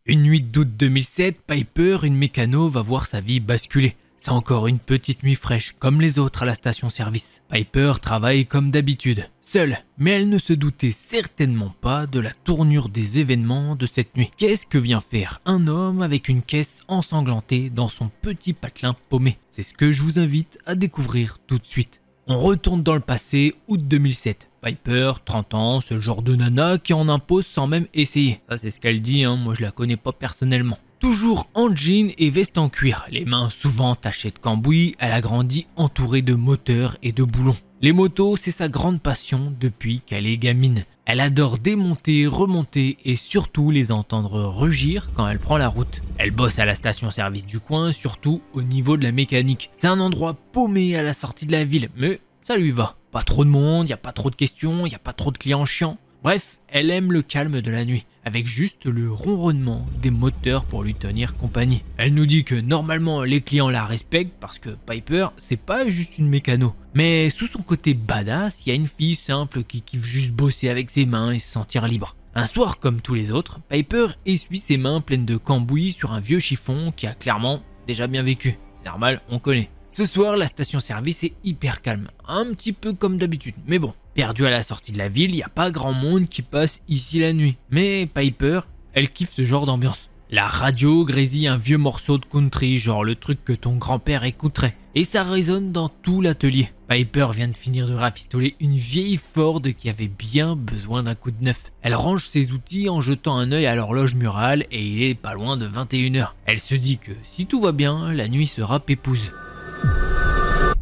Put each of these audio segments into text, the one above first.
Une nuit d'août 2007, Piper, une mécano, va voir sa vie basculer. C'est encore une petite nuit fraîche, comme les autres à la station-service. Piper travaille comme d'habitude, seule, mais elle ne se doutait certainement pas de la tournure des événements de cette nuit. Qu'est-ce que vient faire un homme avec une caisse ensanglantée dans son petit patelin paumé? C'est ce que je vous invite à découvrir tout de suite. On retourne dans le passé, août 2007. Piper, 30 ans, ce genre de nana qui en impose sans même essayer. Ça c'est ce qu'elle dit, moi je la connais pas personnellement. Toujours en jean et veste en cuir, les mains souvent tachées de cambouis, elle a grandi entourée de moteurs et de boulons. Les motos, c'est sa grande passion depuis qu'elle est gamine. Elle adore démonter, remonter et surtout les entendre rugir quand elle prend la route. Elle bosse à la station-service du coin, surtout au niveau de la mécanique. C'est un endroit paumé à la sortie de la ville, mais ça lui va. Pas trop de monde, y a pas trop de questions, y a pas trop de clients chiants. Bref, elle aime le calme de la nuit, avec juste le ronronnement des moteurs pour lui tenir compagnie. Elle nous dit que normalement les clients la respectent parce que Piper, c'est pas juste une mécano. Mais sous son côté badass, il y a une fille simple qui kiffe juste bosser avec ses mains et se sentir libre. Un soir comme tous les autres, Piper essuie ses mains pleines de cambouis sur un vieux chiffon qui a clairement déjà bien vécu. C'est normal, on connaît. Ce soir, la station-service est hyper calme, un petit peu comme d'habitude, mais bon. Perdue à la sortie de la ville, il n'y a pas grand monde qui passe ici la nuit. Mais Piper, elle kiffe ce genre d'ambiance. La radio grésille un vieux morceau de country, genre le truc que ton grand-père écouterait. Et ça résonne dans tout l'atelier. Piper vient de finir de rafistoler une vieille Ford qui avait bien besoin d'un coup de neuf. Elle range ses outils en jetant un œil à l'horloge murale et il est pas loin de 21h. Elle se dit que si tout va bien, la nuit sera pépouse.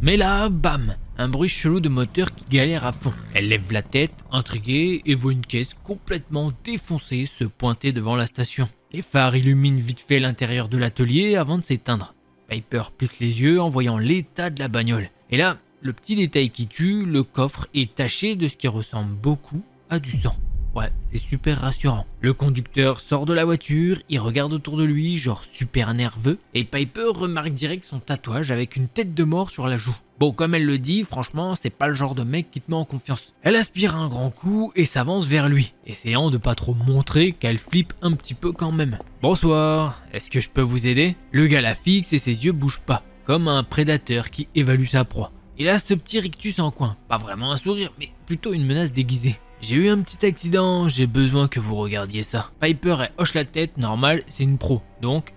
Mais là, bam! Un bruit chelou de moteur qui galère à fond. Elle lève la tête, intriguée, et voit une caisse complètement défoncée se pointer devant la station. Les phares illuminent vite fait l'intérieur de l'atelier avant de s'éteindre. Piper plisse les yeux en voyant l'état de la bagnole. Et là, le petit détail qui tue, le coffre est taché de ce qui ressemble beaucoup à du sang. Ouais, c'est super rassurant. Le conducteur sort de la voiture, il regarde autour de lui, genre super nerveux, et Piper remarque direct son tatouage avec une tête de mort sur la joue. Bon, comme elle le dit, franchement, c'est pas le genre de mec qui te met en confiance. Elle aspire un grand coup et s'avance vers lui, essayant de pas trop montrer qu'elle flippe un petit peu quand même. Bonsoir, est-ce que je peux vous aider? Le gars la fixe et ses yeux bougent pas, comme un prédateur qui évalue sa proie. Il a ce petit rictus en coin, pas vraiment un sourire, mais plutôt une menace déguisée. J'ai eu un petit accident, j'ai besoin que vous regardiez ça. Piper, elle hoche la tête, normal, c'est une pro. Donc,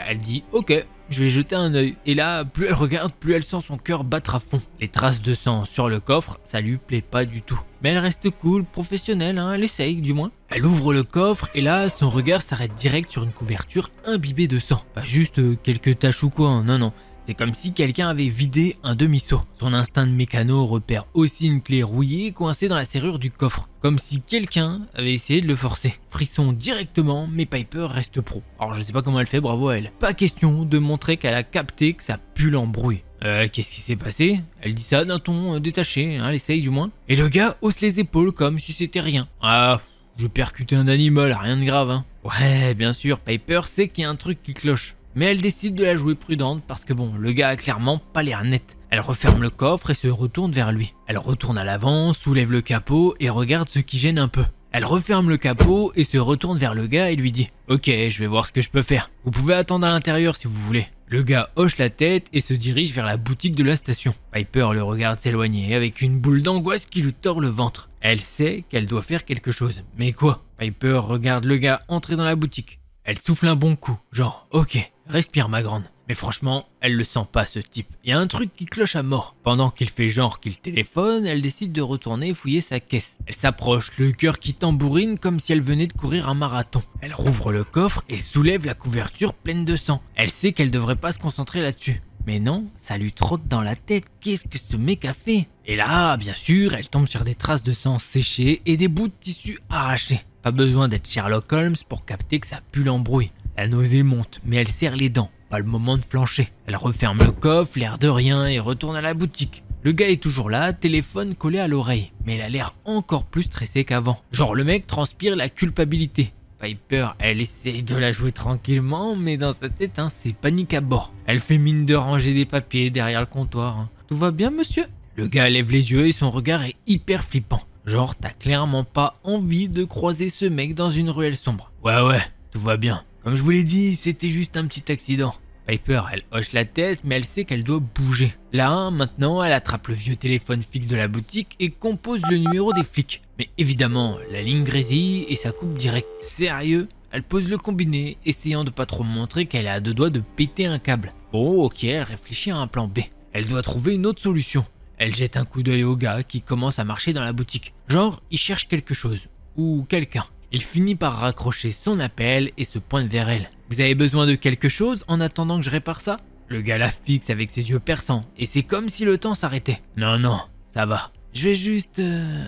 elle dit ok, je vais jeter un œil. Et là, plus elle regarde, plus elle sent son cœur battre à fond. Les traces de sang sur le coffre, ça lui plaît pas du tout. Mais elle reste cool, professionnelle, elle essaye du moins. Elle ouvre le coffre et là, son regard s'arrête direct sur une couverture imbibée de sang. Pas juste quelques taches ou quoi, non. C'est comme si quelqu'un avait vidé un demi-seau. Son instinct de mécano repère aussi une clé rouillée coincée dans la serrure du coffre. Comme si quelqu'un avait essayé de le forcer. Frisson directement, mais Piper reste pro. Alors je sais pas comment elle fait, bravo à elle. Pas question de montrer qu'elle a capté que ça pue l'embrouille. Qu'est-ce qui s'est passé? Elle dit ça d'un ton détaché, elle essaye du moins. Et le gars hausse les épaules comme si c'était rien. Ah, je percutais un animal, rien de grave, Ouais, bien sûr, Piper sait qu'il y a un truc qui cloche. Mais elle décide de la jouer prudente parce que bon, le gars a clairement pas l'air net. Elle referme le coffre et se retourne vers lui. Elle retourne à l'avant, soulève le capot et regarde ce qui gêne un peu. Elle referme le capot et se retourne vers le gars et lui dit « Ok, je vais voir ce que je peux faire. Vous pouvez attendre à l'intérieur si vous voulez. » Le gars hoche la tête et se dirige vers la boutique de la station. Piper le regarde s'éloigner avec une boule d'angoisse qui lui tord le ventre. Elle sait qu'elle doit faire quelque chose. Mais quoi? Piper regarde le gars entrer dans la boutique. Elle souffle un bon coup, genre « Ok, respire ma grande ». Mais franchement, elle le sent pas ce type. Il y a un truc qui cloche à mort. Pendant qu'il fait genre qu'il téléphone, elle décide de retourner fouiller sa caisse. Elle s'approche, le cœur qui tambourine comme si elle venait de courir un marathon. Elle rouvre le coffre et soulève la couverture pleine de sang. Elle sait qu'elle devrait pas se concentrer là-dessus. Mais non, ça lui trotte dans la tête, qu'est-ce que ce mec a fait? Et là, bien sûr, elle tombe sur des traces de sang séchées et des bouts de tissu arrachés. Pas besoin d'être Sherlock Holmes pour capter que ça pue l'embrouille. La nausée monte, mais elle serre les dents. Pas le moment de flancher. Elle referme le coffre, l'air de rien, et retourne à la boutique. Le gars est toujours là, téléphone collé à l'oreille. Mais il a l'air encore plus stressé qu'avant. Genre le mec transpire la culpabilité. Piper, elle essaye de la jouer tranquillement, mais dans sa tête, c'est panique à bord. Elle fait mine de ranger des papiers derrière le comptoir. Tout va bien, monsieur? Le gars lève les yeux et son regard est hyper flippant. Genre, t'as clairement pas envie de croiser ce mec dans une ruelle sombre. Ouais, tout va bien. Comme je vous l'ai dit, c'était juste un petit accident. Piper, elle hoche la tête, mais elle sait qu'elle doit bouger. Là, maintenant, elle attrape le vieux téléphone fixe de la boutique et compose le numéro des flics. Mais évidemment, la ligne grésille et ça coupe direct. Sérieux? Elle pose le combiné, essayant de pas trop montrer qu'elle est à deux doigts de péter un câble. Bon, ok, elle réfléchit à un plan B. Elle doit trouver une autre solution. Elle jette un coup d'œil au gars qui commence à marcher dans la boutique. Genre, il cherche quelque chose. Ou quelqu'un. Il finit par raccrocher son appel et se pointe vers elle. Vous avez besoin de quelque chose en attendant que je répare ça? Le gars la fixe avec ses yeux perçants et c'est comme si le temps s'arrêtait. Non, non, ça va. Je vais juste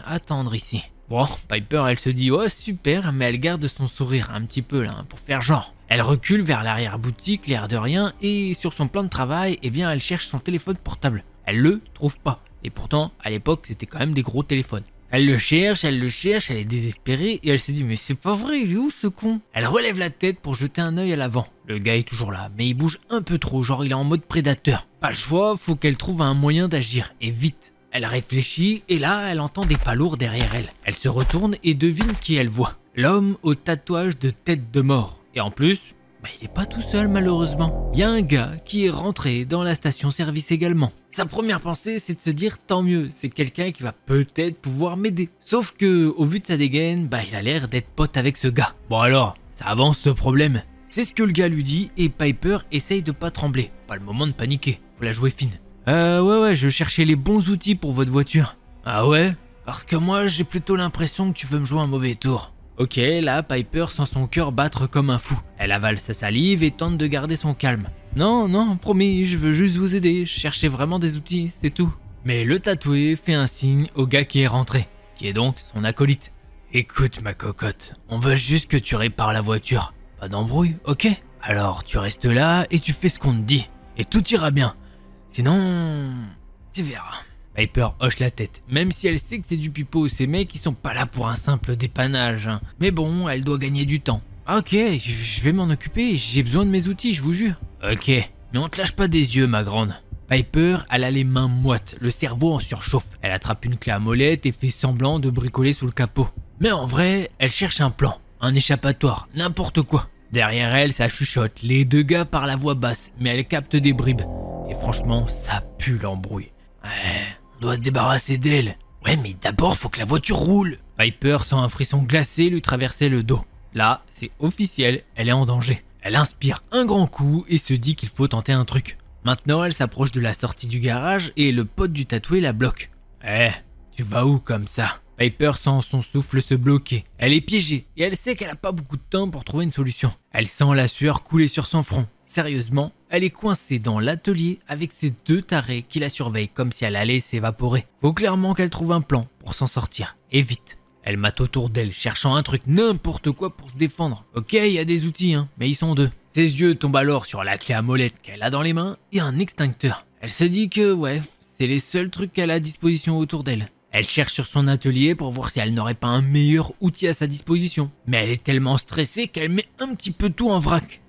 attendre ici. Bon, Piper, elle se dit oh super, mais elle garde son sourire un petit peu là pour faire genre. Elle recule vers l'arrière-boutique, l'air de rien, et sur son plan de travail, eh bien elle cherche son téléphone portable. Elle le trouve pas. Et pourtant, à l'époque, c'était quand même des gros téléphones. Elle le cherche, elle est désespérée et elle se dit mais c'est pas vrai, il est où ce con? Elle relève la tête pour jeter un œil à l'avant. Le gars est toujours là, mais il bouge un peu trop, genre il est en mode prédateur. Pas le choix, faut qu'elle trouve un moyen d'agir, et vite. Elle réfléchit et là, elle entend des pas lourds derrière elle. Elle se retourne et devine qui elle voit. L'homme au tatouage de tête de mort. Et en plus, il est pas tout seul malheureusement. Il y a un gars qui est rentré dans la station-service également. Sa première pensée, c'est de se dire tant mieux, c'est quelqu'un qui va peut-être pouvoir m'aider. Sauf que, au vu de sa dégaine, il a l'air d'être pote avec ce gars. Bon alors, ça avance ce problème. C'est ce que le gars lui dit et Piper essaye de pas trembler. Pas le moment de paniquer, faut la jouer fine. Ouais, je cherchais les bons outils pour votre voiture. Ah ouais? Parce que moi, j'ai plutôt l'impression que tu veux me jouer un mauvais tour. Ok, là, Piper sent son cœur battre comme un fou. Elle avale sa salive et tente de garder son calme. Non, promis, je veux juste vous aider, je cherchais vraiment des outils, c'est tout. Mais le tatoué fait un signe au gars qui est rentré, qui est donc son acolyte. Écoute ma cocotte, on veut juste que tu répares la voiture. Pas d'embrouille, ok? Alors tu restes là et tu fais ce qu'on te dit. Et tout ira bien. Sinon, tu verras. Piper hoche la tête, même si elle sait que c'est du pipeau, ces mecs ils sont pas là pour un simple dépannage. Mais bon, elle doit gagner du temps. Ok, je vais m'en occuper, j'ai besoin de mes outils, je vous jure. Ok, mais on te lâche pas des yeux ma grande. Piper, elle a les mains moites, le cerveau en surchauffe. Elle attrape une clé à molette et fait semblant de bricoler sous le capot. Mais en vrai, elle cherche un plan, un échappatoire, n'importe quoi. Derrière elle, ça chuchote, les deux gars parlent à voix basse, mais elle capte des bribes. Et franchement, ça pue l'embrouille. On doit se débarrasser d'elle. Ouais, mais d'abord, faut que la voiture roule. Piper sent un frisson glacé lui traverser le dos. Là, c'est officiel, elle est en danger. Elle inspire un grand coup et se dit qu'il faut tenter un truc. Maintenant, elle s'approche de la sortie du garage et le pote du tatoué la bloque. Tu vas où comme ça? Piper sent son souffle se bloquer. Elle est piégée et elle sait qu'elle a pas beaucoup de temps pour trouver une solution. Elle sent la sueur couler sur son front. Sérieusement, elle est coincée dans l'atelier avec ses deux tarés qui la surveillent comme si elle allait s'évaporer. Faut clairement qu'elle trouve un plan pour s'en sortir. Et vite. Elle mate autour d'elle, cherchant un truc, n'importe quoi pour se défendre. Ok, il y a des outils, mais ils sont deux. Ses yeux tombent alors sur la clé à molette qu'elle a dans les mains et un extincteur. Elle se dit que, c'est les seuls trucs qu'elle a à disposition autour d'elle. Elle cherche sur son atelier pour voir si elle n'aurait pas un meilleur outil à sa disposition. Mais elle est tellement stressée qu'elle met un petit peu tout en vrac.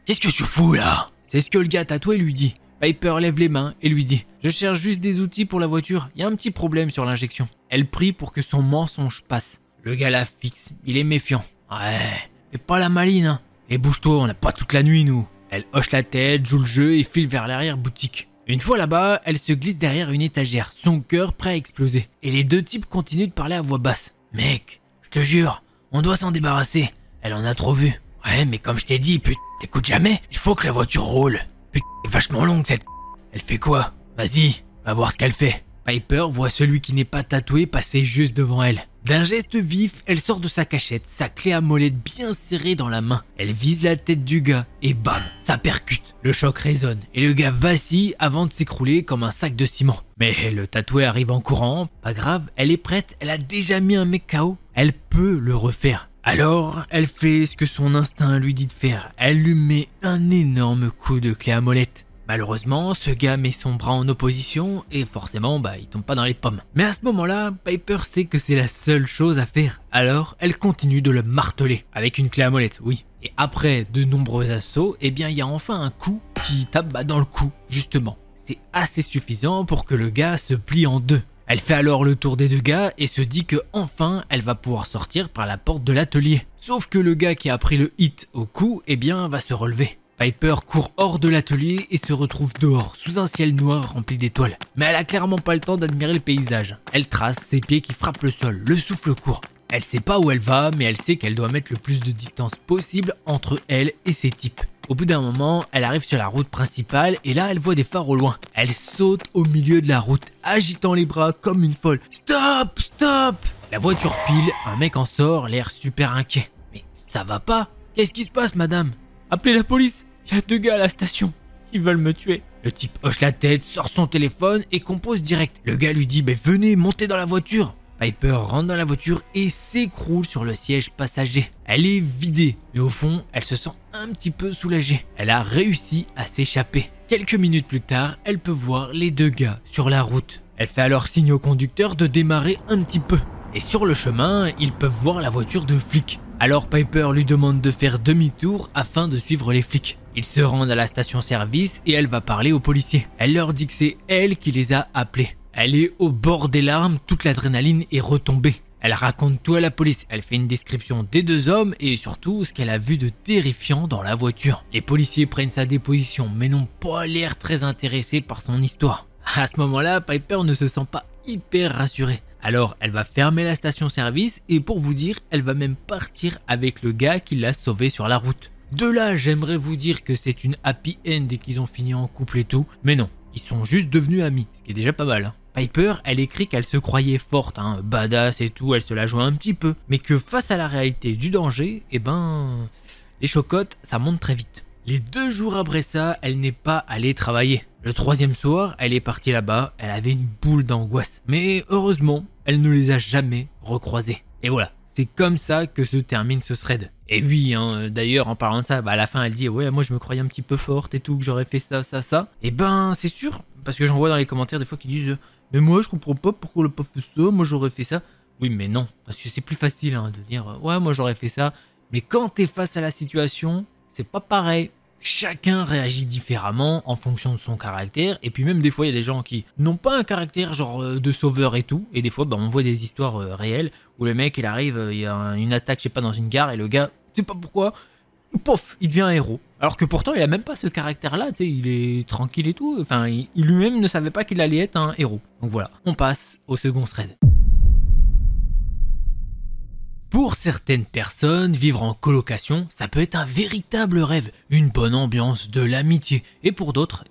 Qu'est-ce que tu fous là? C'est ce que le gars tatoué lui dit. Piper lève les mains et lui dit « Je cherche juste des outils pour la voiture, il y a un petit problème sur l'injection. » Elle prie pour que son mensonge passe. Le gars la fixe, il est méfiant. Fais pas la maline, Et bouge-toi, on n'a pas toute la nuit nous. Elle hoche la tête, joue le jeu et file vers l'arrière-boutique. Une fois là-bas, elle se glisse derrière une étagère, son cœur prêt à exploser. Et les deux types continuent de parler à voix basse. « Mec, je te jure, on doit s'en débarrasser. Elle en a trop vu. » Ouais, mais comme je t'ai dit, t'écoutes jamais. Il faut que la voiture roule. Elle est vachement longue cette. Elle fait quoi? Vas-y, va voir ce qu'elle fait. Piper voit celui qui n'est pas tatoué passer juste devant elle. D'un geste vif, elle sort de sa cachette, sa clé à molette bien serrée dans la main. Elle vise la tête du gars et bam, ça percute. Le choc résonne et le gars vacille avant de s'écrouler comme un sac de ciment. Mais le tatoué arrive en courant, pas grave, elle est prête, elle a déjà mis un mec KO. Elle peut le refaire. Alors, elle fait ce que son instinct lui dit de faire. Elle lui met un énorme coup de clé à molette. Malheureusement, ce gars met son bras en opposition et forcément, il tombe pas dans les pommes. Mais à ce moment-là, Piper sait que c'est la seule chose à faire. Alors, elle continue de le marteler avec une clé à molette, oui. Et après de nombreux assauts, il y a enfin un coup qui tape dans le cou, justement. C'est assez suffisant pour que le gars se plie en deux. Elle fait alors le tour des deux gars et se dit que enfin elle va pouvoir sortir par la porte de l'atelier. Sauf que le gars qui a pris le hit au cou, eh bien va se relever. Piper court hors de l'atelier et se retrouve dehors, sous un ciel noir rempli d'étoiles. Mais elle a clairement pas le temps d'admirer le paysage. Elle trace ses pieds qui frappent le sol, le souffle court. Elle sait pas où elle va, mais elle sait qu'elle doit mettre le plus de distance possible entre elle et ces types. Au bout d'un moment, elle arrive sur la route principale et là elle voit des phares au loin. Elle saute au milieu de la route, agitant les bras comme une folle. Stop, stop! La voiture pile, un mec en sort, l'air super inquiet. Mais ça va pas? Qu'est-ce qui se passe, madame? Appelez la police, il y a 2 gars à la station, ils veulent me tuer. Le type hoche la tête, sort son téléphone et compose direct. Le gars lui dit venez, montez dans la voiture. Piper rentre dans la voiture et s'écroule sur le siège passager. Elle est vidée, mais au fond, elle se sent un petit peu soulagée. Elle a réussi à s'échapper. Quelques minutes plus tard, elle peut voir les 2 gars sur la route. Elle fait alors signe au conducteur de démarrer un petit peu. Et sur le chemin, ils peuvent voir la voiture de flic. Alors Piper lui demande de faire demi-tour afin de suivre les flics. Ils se rendent à la station-service et elle va parler aux policiers. Elle leur dit que c'est elle qui les a appelés. Elle est au bord des larmes, toute l'adrénaline est retombée. Elle raconte tout à la police, elle fait une description des 2 hommes et surtout ce qu'elle a vu de terrifiant dans la voiture. Les policiers prennent sa déposition mais n'ont pas l'air très intéressés par son histoire. À ce moment-là, Piper ne se sent pas hyper rassurée. Alors elle va fermer la station-service et pour vous dire, elle va même partir avec le gars qui l'a sauvée sur la route. De là, j'aimerais vous dire que c'est une happy end et qu'ils ont fini en couple et tout, mais non, ils sont juste devenus amis, ce qui est déjà pas mal. Piper, elle écrit qu'elle se croyait forte, badass et tout, elle se la jouait un petit peu, mais que face à la réalité du danger, les chocottes, ça monte très vite. Les 2 jours après ça, elle n'est pas allée travailler. Le 3e soir, elle est partie là-bas, elle avait une boule d'angoisse. Mais heureusement, elle ne les a jamais recroisés. Et voilà, c'est comme ça que se termine ce thread. Et oui, d'ailleurs, en parlant de ça, à la fin, elle dit « Ouais, moi je me croyais un petit peu forte et tout, que j'aurais fait ça, ça, ça. » Et c'est sûr, parce que j'en vois dans les commentaires des fois qui disent « Mais moi, je comprends pas pourquoi elle a pas fait ça, moi j'aurais fait ça. » Oui, mais non, parce que c'est plus facile de dire « Ouais, moi j'aurais fait ça. » Mais quand t'es face à la situation, c'est pas pareil. Chacun réagit différemment en fonction de son caractère. Et puis même des fois, il y a des gens qui n'ont pas un caractère genre de sauveur et tout. Et des fois, on voit des histoires réelles où le mec, il arrive, il y a une attaque, je sais pas, dans une gare. Et le gars, je sais pas pourquoi, pof, il devient un héros. Alors que pourtant, il a même pas ce caractère-là, tu sais, il est tranquille et tout. Enfin, il lui-même ne savait pas qu'il allait être un héros. Donc voilà, on passe au second thread. Pour certaines personnes, vivre en colocation, ça peut être un véritable rêve, une bonne ambiance, de l'amitié. Et pour d'autres,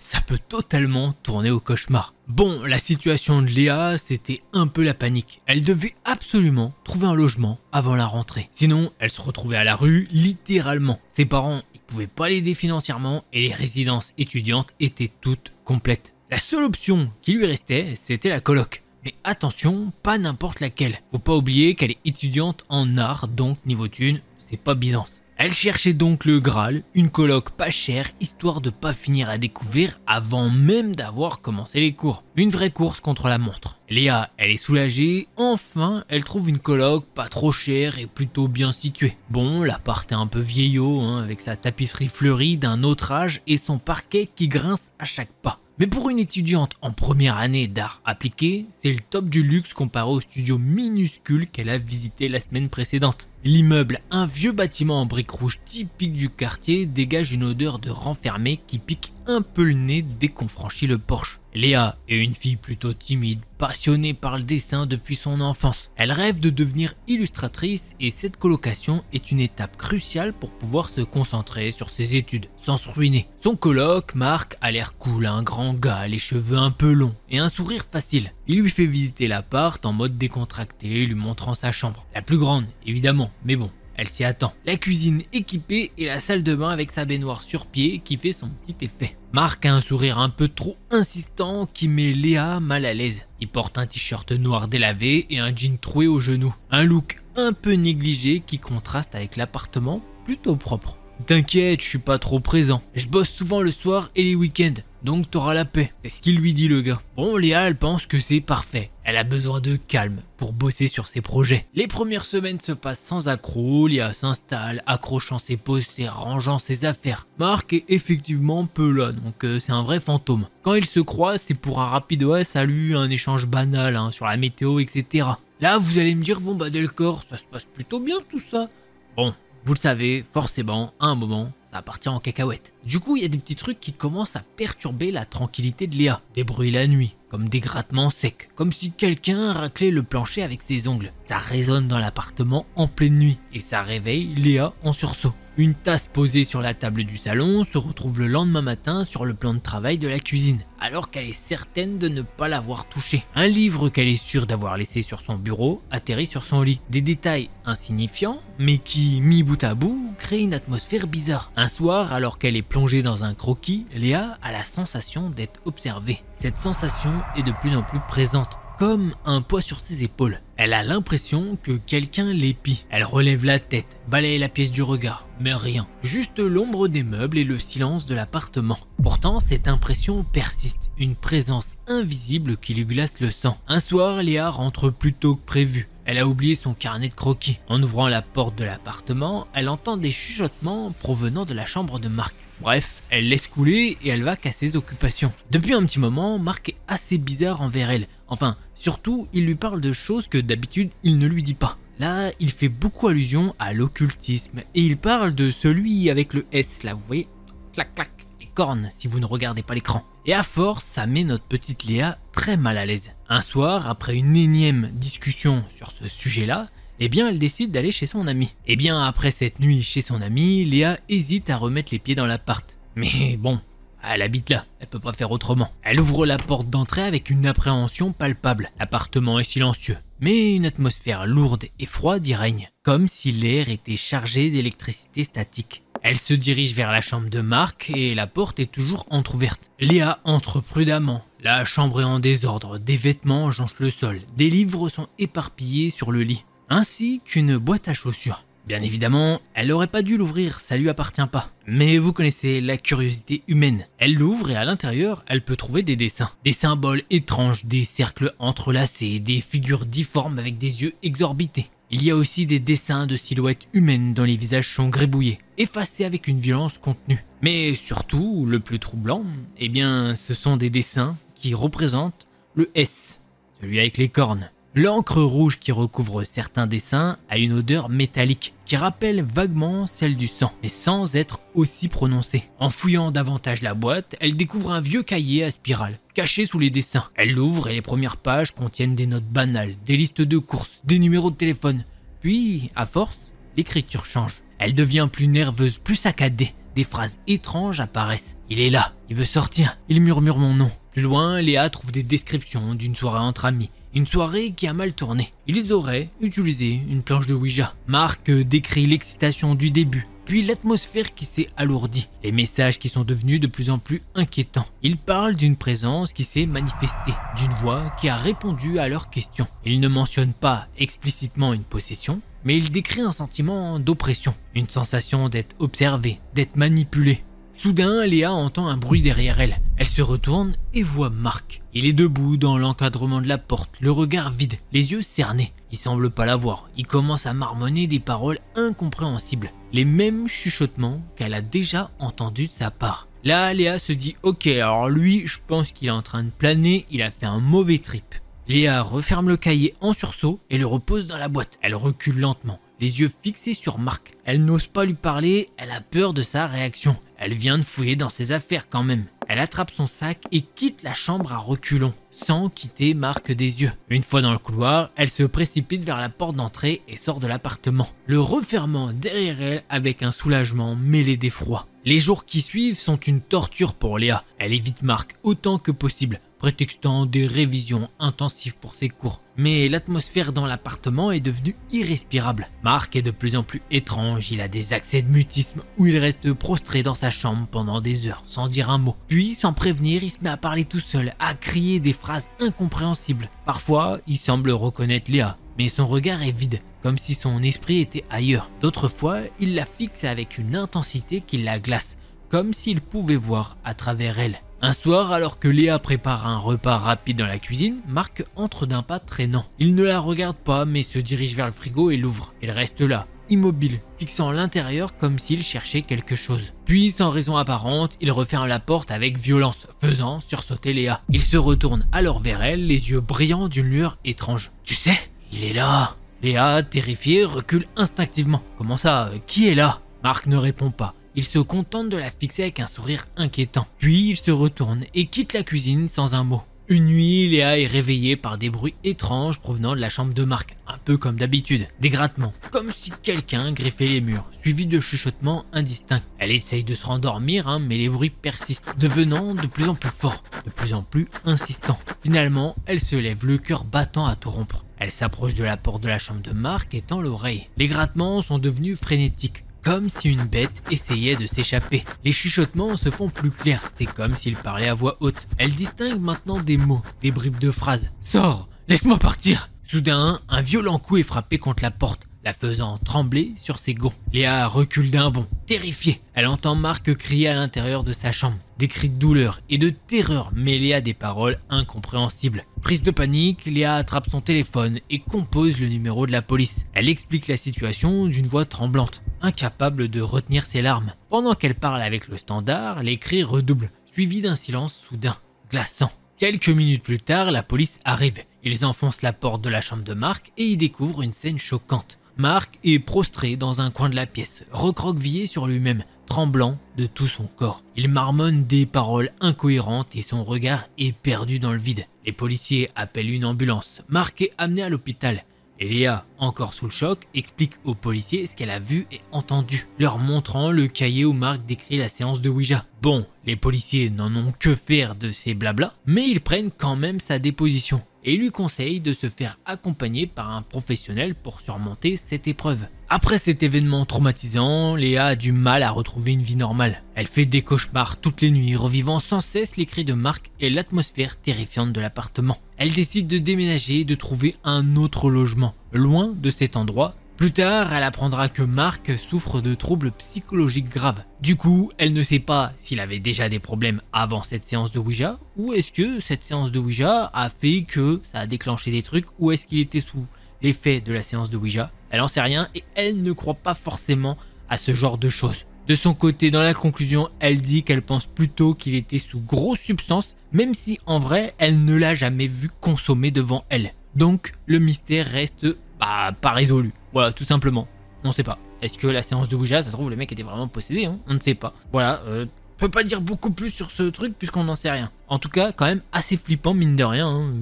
ça peut totalement tourner au cauchemar. Bon, la situation de Léa, c'était un peu la panique. Elle devait absolument trouver un logement avant la rentrée. Sinon, elle se retrouvait à la rue, littéralement. Ses parents, ils pouvaient pas l'aider financièrement et les résidences étudiantes étaient toutes complètes. La seule option qui lui restait, c'était la coloc. Mais attention, pas n'importe laquelle. Faut pas oublier qu'elle est étudiante en art, donc niveau thune, c'est pas Byzance. Elle cherchait donc le Graal, une coloc pas chère, histoire de pas finir à découvert avant même d'avoir commencé les cours. Une vraie course contre la montre. Léa, elle est soulagée, enfin elle trouve une coloc pas trop chère et plutôt bien située. Bon, l'appart est un peu vieillot, avec sa tapisserie fleurie d'un autre âge et son parquet qui grince à chaque pas. Mais pour une étudiante en première année d'art appliqué, c'est le top du luxe comparé au studio minuscule qu'elle a visité la semaine précédente. L'immeuble, un vieux bâtiment en briques rouges typique du quartier, dégage une odeur de renfermé qui pique un peu le nez dès qu'on franchit le porche. Léa est une fille plutôt timide, passionnée par le dessin depuis son enfance. Elle rêve de devenir illustratrice et cette colocation est une étape cruciale pour pouvoir se concentrer sur ses études, sans se ruiner. Son coloc, Marc, a l'air cool, un grand gars, les cheveux un peu longs et un sourire facile. Il lui fait visiter l'appart en mode décontracté, lui montrant sa chambre. La plus grande, évidemment, mais bon. Elle s'y attend. La cuisine équipée et la salle de bain avec sa baignoire sur pied qui fait son petit effet. Marc a un sourire un peu trop insistant qui met Léa mal à l'aise. Il porte un t-shirt noir délavé et un jean troué aux genoux. Un look un peu négligé qui contraste avec l'appartement plutôt propre. T'inquiète, je suis pas trop présent. Je bosse souvent le soir et les week-ends. donc t'auras la paix. C'est ce qu'il lui dit le gars. Bon, Léa, elle pense que c'est parfait. Elle a besoin de calme pour bosser sur ses projets. Les premières semaines se passent sans accroc, Léa s'installe, accrochant ses posters, rangeant ses affaires. Marc est effectivement peu là, donc c'est un vrai fantôme. Quand ils se croisent, c'est pour un rapide ouais, salut, un échange banal sur la météo, etc. Là, vous allez me dire, bon bah Delcor, ça se passe plutôt bien tout ça. Bon, vous le savez, forcément, à un moment, ça va partir en cacahuète. Du coup, il y a des petits trucs qui commencent à perturber la tranquillité de Léa. Des bruits la nuit, comme des grattements secs, comme si quelqu'un raclait le plancher avec ses ongles. Ça résonne dans l'appartement en pleine nuit et ça réveille Léa en sursaut. Une tasse posée sur la table du salon se retrouve le lendemain matin sur le plan de travail de la cuisine, alors qu'elle est certaine de ne pas l'avoir touché. Un livre qu'elle est sûre d'avoir laissé sur son bureau atterrit sur son lit. Des détails insignifiants, mais qui, mis bout à bout, créent une atmosphère bizarre. Un soir, alors qu'elle est plongée dans un croquis, Léa a la sensation d'être observée. Cette sensation est de plus en plus présente, comme un poids sur ses épaules. Elle a l'impression que quelqu'un l'épie. Elle relève la tête, balaye la pièce du regard, mais rien. Juste l'ombre des meubles et le silence de l'appartement. Pourtant, cette impression persiste, une présence invisible qui lui glace le sang. Un soir, Léa rentre plus tôt que prévu. Elle a oublié son carnet de croquis. En ouvrant la porte de l'appartement, elle entend des chuchotements provenant de la chambre de Marc. Bref, elle laisse couler et elle va qu'à ses occupations. Depuis un petit moment, Marc est assez bizarre envers elle. Enfin, surtout, il lui parle de choses que d'habitude il ne lui dit pas. Là, il fait beaucoup allusion à l'occultisme et il parle de celui avec le S, là, vous voyez, clac clac, les cornes si vous ne regardez pas l'écran. Et à force, ça met notre petite Léa très mal à l'aise. Un soir, après une énième discussion sur ce sujet-là, eh bien elle décide d'aller chez son ami. Eh bien après cette nuit chez son ami, Léa hésite à remettre les pieds dans l'appart. Mais bon, elle habite là, elle peut pas faire autrement. Elle ouvre la porte d'entrée avec une appréhension palpable. L'appartement est silencieux, mais une atmosphère lourde et froide y règne, comme si l'air était chargé d'électricité statique. Elle se dirige vers la chambre de Marc et la porte est toujours entrouverte. Léa entre prudemment. La chambre est en désordre, des vêtements jonchent le sol, des livres sont éparpillés sur le lit, ainsi qu'une boîte à chaussures. Bien évidemment, elle n'aurait pas dû l'ouvrir, ça lui appartient pas. Mais vous connaissez la curiosité humaine. Elle l'ouvre et à l'intérieur, elle peut trouver des dessins. Des symboles étranges, des cercles entrelacés, des figures difformes avec des yeux exorbités. Il y a aussi des dessins de silhouettes humaines dont les visages sont gribouillés, effacés avec une violence contenue. Mais surtout, le plus troublant, eh bien, ce sont des dessins qui représentent le S, celui avec les cornes. L'encre rouge qui recouvre certains dessins a une odeur métallique qui rappelle vaguement celle du sang, mais sans être aussi prononcée. En fouillant davantage la boîte, elle découvre un vieux cahier à spirale, caché sous les dessins. Elle l'ouvre et les premières pages contiennent des notes banales, des listes de courses, des numéros de téléphone. Puis, à force, l'écriture change. Elle devient plus nerveuse, plus saccadée. Des phrases étranges apparaissent. Il est là, il veut sortir, il murmure mon nom. Plus loin, Léa trouve des descriptions d'une soirée entre amis. Une soirée qui a mal tourné. Ils auraient utilisé une planche de Ouija. Marc décrit l'excitation du début, puis l'atmosphère qui s'est alourdie. Les messages qui sont devenus de plus en plus inquiétants. Il parle d'une présence qui s'est manifestée, d'une voix qui a répondu à leurs questions. Il ne mentionne pas explicitement une possession, mais il décrit un sentiment d'oppression, une sensation d'être observé, d'être manipulé. Soudain, Léa entend un bruit derrière elle. Elle se retourne et voit Marc. Il est debout dans l'encadrement de la porte, le regard vide, les yeux cernés. Il semble pas la voir. Il commence à marmonner des paroles incompréhensibles. Les mêmes chuchotements qu'elle a déjà entendus de sa part. Là, Léa se dit « Ok, alors lui, je pense qu'il est en train de planer, il a fait un mauvais trip. » Léa referme le cahier en sursaut et le repose dans la boîte. Elle recule lentement, les yeux fixés sur Marc. Elle n'ose pas lui parler, elle a peur de sa réaction. Elle vient de fouiller dans ses affaires quand même. Elle attrape son sac et quitte la chambre à reculons, sans quitter Marc des yeux. Une fois dans le couloir, elle se précipite vers la porte d'entrée et sort de l'appartement, le refermant derrière elle avec un soulagement mêlé d'effroi. Les jours qui suivent sont une torture pour Léa. Elle évite Marc autant que possible, prétextant des révisions intensives pour ses cours. Mais l'atmosphère dans l'appartement est devenue irrespirable. Marc est de plus en plus étrange, il a des accès de mutisme où il reste prostré dans sa chambre pendant des heures sans dire un mot. Puis, sans prévenir, il se met à parler tout seul, à crier des phrases incompréhensibles. Parfois, il semble reconnaître Léa, mais son regard est vide, comme si son esprit était ailleurs. D'autres fois, il la fixe avec une intensité qui la glace, comme s'il pouvait voir à travers elle. Un soir, alors que Léa prépare un repas rapide dans la cuisine, Marc entre d'un pas traînant. Il ne la regarde pas mais se dirige vers le frigo et l'ouvre. Il reste là, immobile, fixant l'intérieur comme s'il cherchait quelque chose. Puis, sans raison apparente, il referme la porte avec violence, faisant sursauter Léa. Il se retourne alors vers elle, les yeux brillants d'une lueur étrange. « Tu sais, il est là !» Léa, terrifiée, recule instinctivement. « Comment ça? Qui est là ?» Marc ne répond pas. Il se contente de la fixer avec un sourire inquiétant. Puis il se retourne et quitte la cuisine sans un mot. Une nuit, Léa est réveillée par des bruits étranges provenant de la chambre de Marc, un peu comme d'habitude. Des grattements, comme si quelqu'un griffait les murs, suivis de chuchotements indistincts. Elle essaye de se rendormir, mais les bruits persistent, devenant de plus en plus forts, de plus en plus insistants. Finalement, elle se lève, le cœur battant à tout rompre. Elle s'approche de la porte de la chambre de Marc et tend l'oreille. Les grattements sont devenus frénétiques, comme si une bête essayait de s'échapper. Les chuchotements se font plus clairs, c'est comme s'il parlait à voix haute. Elle distingue maintenant des mots, des bribes de phrases. « Sors, laisse-moi partir !» Soudain, un violent coup est frappé contre la porte, la faisant trembler sur ses gonds. Léa recule d'un bond, terrifiée. Elle entend Marc crier à l'intérieur de sa chambre. Des cris de douleur et de terreur mêlés à des paroles incompréhensibles. Prise de panique, Léa attrape son téléphone et compose le numéro de la police. Elle explique la situation d'une voix tremblante, incapable de retenir ses larmes. Pendant qu'elle parle avec le standard, les cris redoublent, suivis d'un silence soudain, glaçant. Quelques minutes plus tard, la police arrive. Ils enfoncent la porte de la chambre de Marc et y découvrent une scène choquante. Marc est prostré dans un coin de la pièce, recroquevillé sur lui-même, tremblant de tout son corps. Il marmonne des paroles incohérentes et son regard est perdu dans le vide. Les policiers appellent une ambulance. Marc est amené à l'hôpital. Et Léa, encore sous le choc, explique aux policiers ce qu'elle a vu et entendu, leur montrant le cahier où Marc décrit la séance de Ouija. Bon, les policiers n'en ont que faire de ces blablas, mais ils prennent quand même sa déposition et lui conseillent de se faire accompagner par un professionnel pour surmonter cette épreuve. Après cet événement traumatisant, Léa a du mal à retrouver une vie normale. Elle fait des cauchemars toutes les nuits, revivant sans cesse les cris de Marc et l'atmosphère terrifiante de l'appartement. Elle décide de déménager et de trouver un autre logement, loin de cet endroit. Plus tard, elle apprendra que Marc souffre de troubles psychologiques graves. Du coup, elle ne sait pas s'il avait déjà des problèmes avant cette séance de Ouija, ou est-ce que cette séance de Ouija a fait que ça a déclenché des trucs, ou est-ce qu'il était sous l'effet de la séance de Ouija. Elle en sait rien et elle ne croit pas forcément à ce genre de choses. De son côté, dans la conclusion, elle dit qu'elle pense plutôt qu'il était sous grosse substance, même si en vrai, elle ne l'a jamais vu consommer devant elle. Donc, le mystère reste pas résolu. Voilà, tout simplement. On ne sait pas. Est-ce que la séance de Ouija, ça se trouve, le mec était vraiment possédé, hein? On ne sait pas. Voilà, on peut pas dire beaucoup plus sur ce truc puisqu'on n'en sait rien. En tout cas, quand même assez flippant, mine de rien. Hein.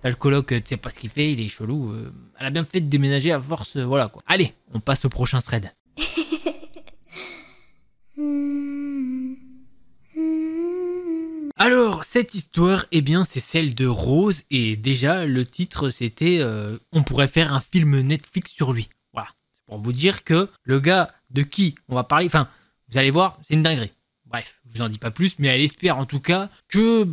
T'as le coloc, tu sais pas ce qu'il fait, il est chelou. Elle a bien fait de déménager à force, voilà quoi. Allez, on passe au prochain thread. Alors, cette histoire, eh bien, c'est celle de Rose, et déjà, le titre, c'était on pourrait faire un film Netflix sur lui. Voilà, c'est pour vous dire que le gars de qui on va parler, enfin, vous allez voir, c'est une dinguerie. Bref, je vous en dis pas plus, mais elle espère en tout cas que,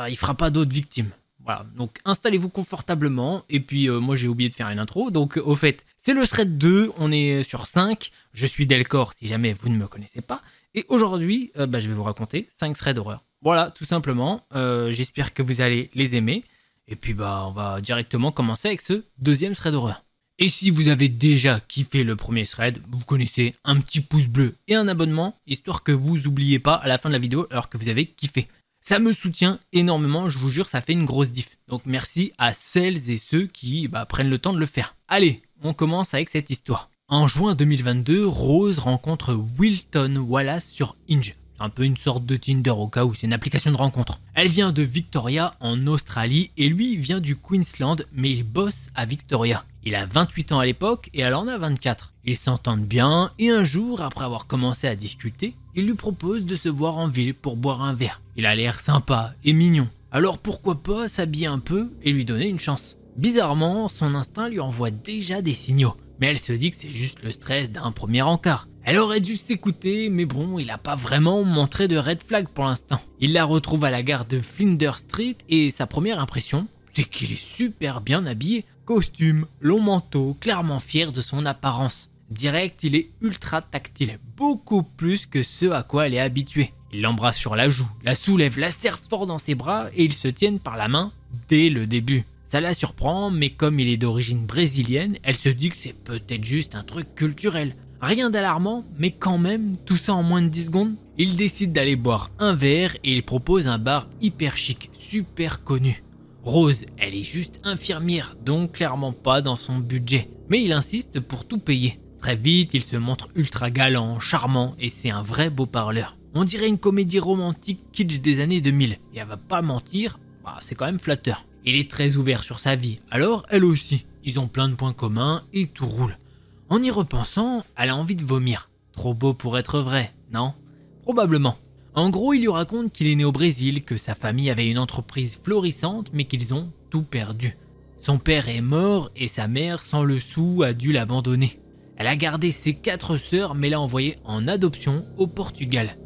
il fera pas d'autres victimes. Voilà, donc installez-vous confortablement, et puis moi j'ai oublié de faire une intro, donc au fait, c'est le thread 2, on est sur 5, je suis Delcor si jamais vous ne me connaissez pas, et aujourd'hui, je vais vous raconter 5 threads d'horreur. Voilà, tout simplement, j'espère que vous allez les aimer, et puis on va directement commencer avec ce deuxième thread d'horreur. Et si vous avez déjà kiffé le premier thread, vous connaissez un petit pouce bleu et un abonnement, histoire que vous n'oubliez pas à la fin de la vidéo alors que vous avez kiffé. Ça me soutient énormément, je vous jure, ça fait une grosse diff. Donc merci à celles et ceux qui prennent le temps de le faire. Allez, on commence avec cette histoire. En juin 2022, Rose rencontre Wilton Wallace sur Hinge. C'est un peu une sorte de Tinder au cas où, c'est une application de rencontre. Elle vient de Victoria en Australie et lui vient du Queensland, mais il bosse à Victoria. Il a 28 ans à l'époque et elle en a 24. Ils s'entendent bien et un jour, après avoir commencé à discuter, il lui propose de se voir en ville pour boire un verre. Il a l'air sympa et mignon, alors pourquoi pas s'habiller un peu et lui donner une chance. Bizarrement, son instinct lui envoie déjà des signaux, mais elle se dit que c'est juste le stress d'un premier encart. Elle aurait dû s'écouter, mais bon, il n'a pas vraiment montré de red flag pour l'instant. Il la retrouve à la gare de Flinders Street et sa première impression, c'est qu'il est super bien habillé. Costume, long manteau, clairement fier de son apparence. Direct, il est ultra tactile, beaucoup plus que ce à quoi elle est habituée. Il l'embrasse sur la joue, la soulève, la serre fort dans ses bras et ils se tiennent par la main dès le début. Ça la surprend, mais comme il est d'origine brésilienne, elle se dit que c'est peut-être juste un truc culturel. Rien d'alarmant, mais quand même, tout ça en moins de 10 secondes. Il décide d'aller boire un verre et il propose un bar hyper chic, super connu. Rose, elle est juste infirmière, donc clairement pas dans son budget. Mais il insiste pour tout payer. Très vite, il se montre ultra galant, charmant et c'est un vrai beau parleur. On dirait une comédie romantique kitsch des années 2000. Et elle va pas mentir, c'est quand même flatteur. Il est très ouvert sur sa vie, alors elle aussi. Ils ont plein de points communs et tout roule. En y repensant, elle a envie de vomir. Trop beau pour être vrai, non? Probablement. En gros, il lui raconte qu'il est né au Brésil, que sa famille avait une entreprise florissante, mais qu'ils ont tout perdu. Son père est mort et sa mère, sans le sou, a dû l'abandonner. Elle a gardé ses 4 sœurs, mais l'a envoyé en adoption au Portugal.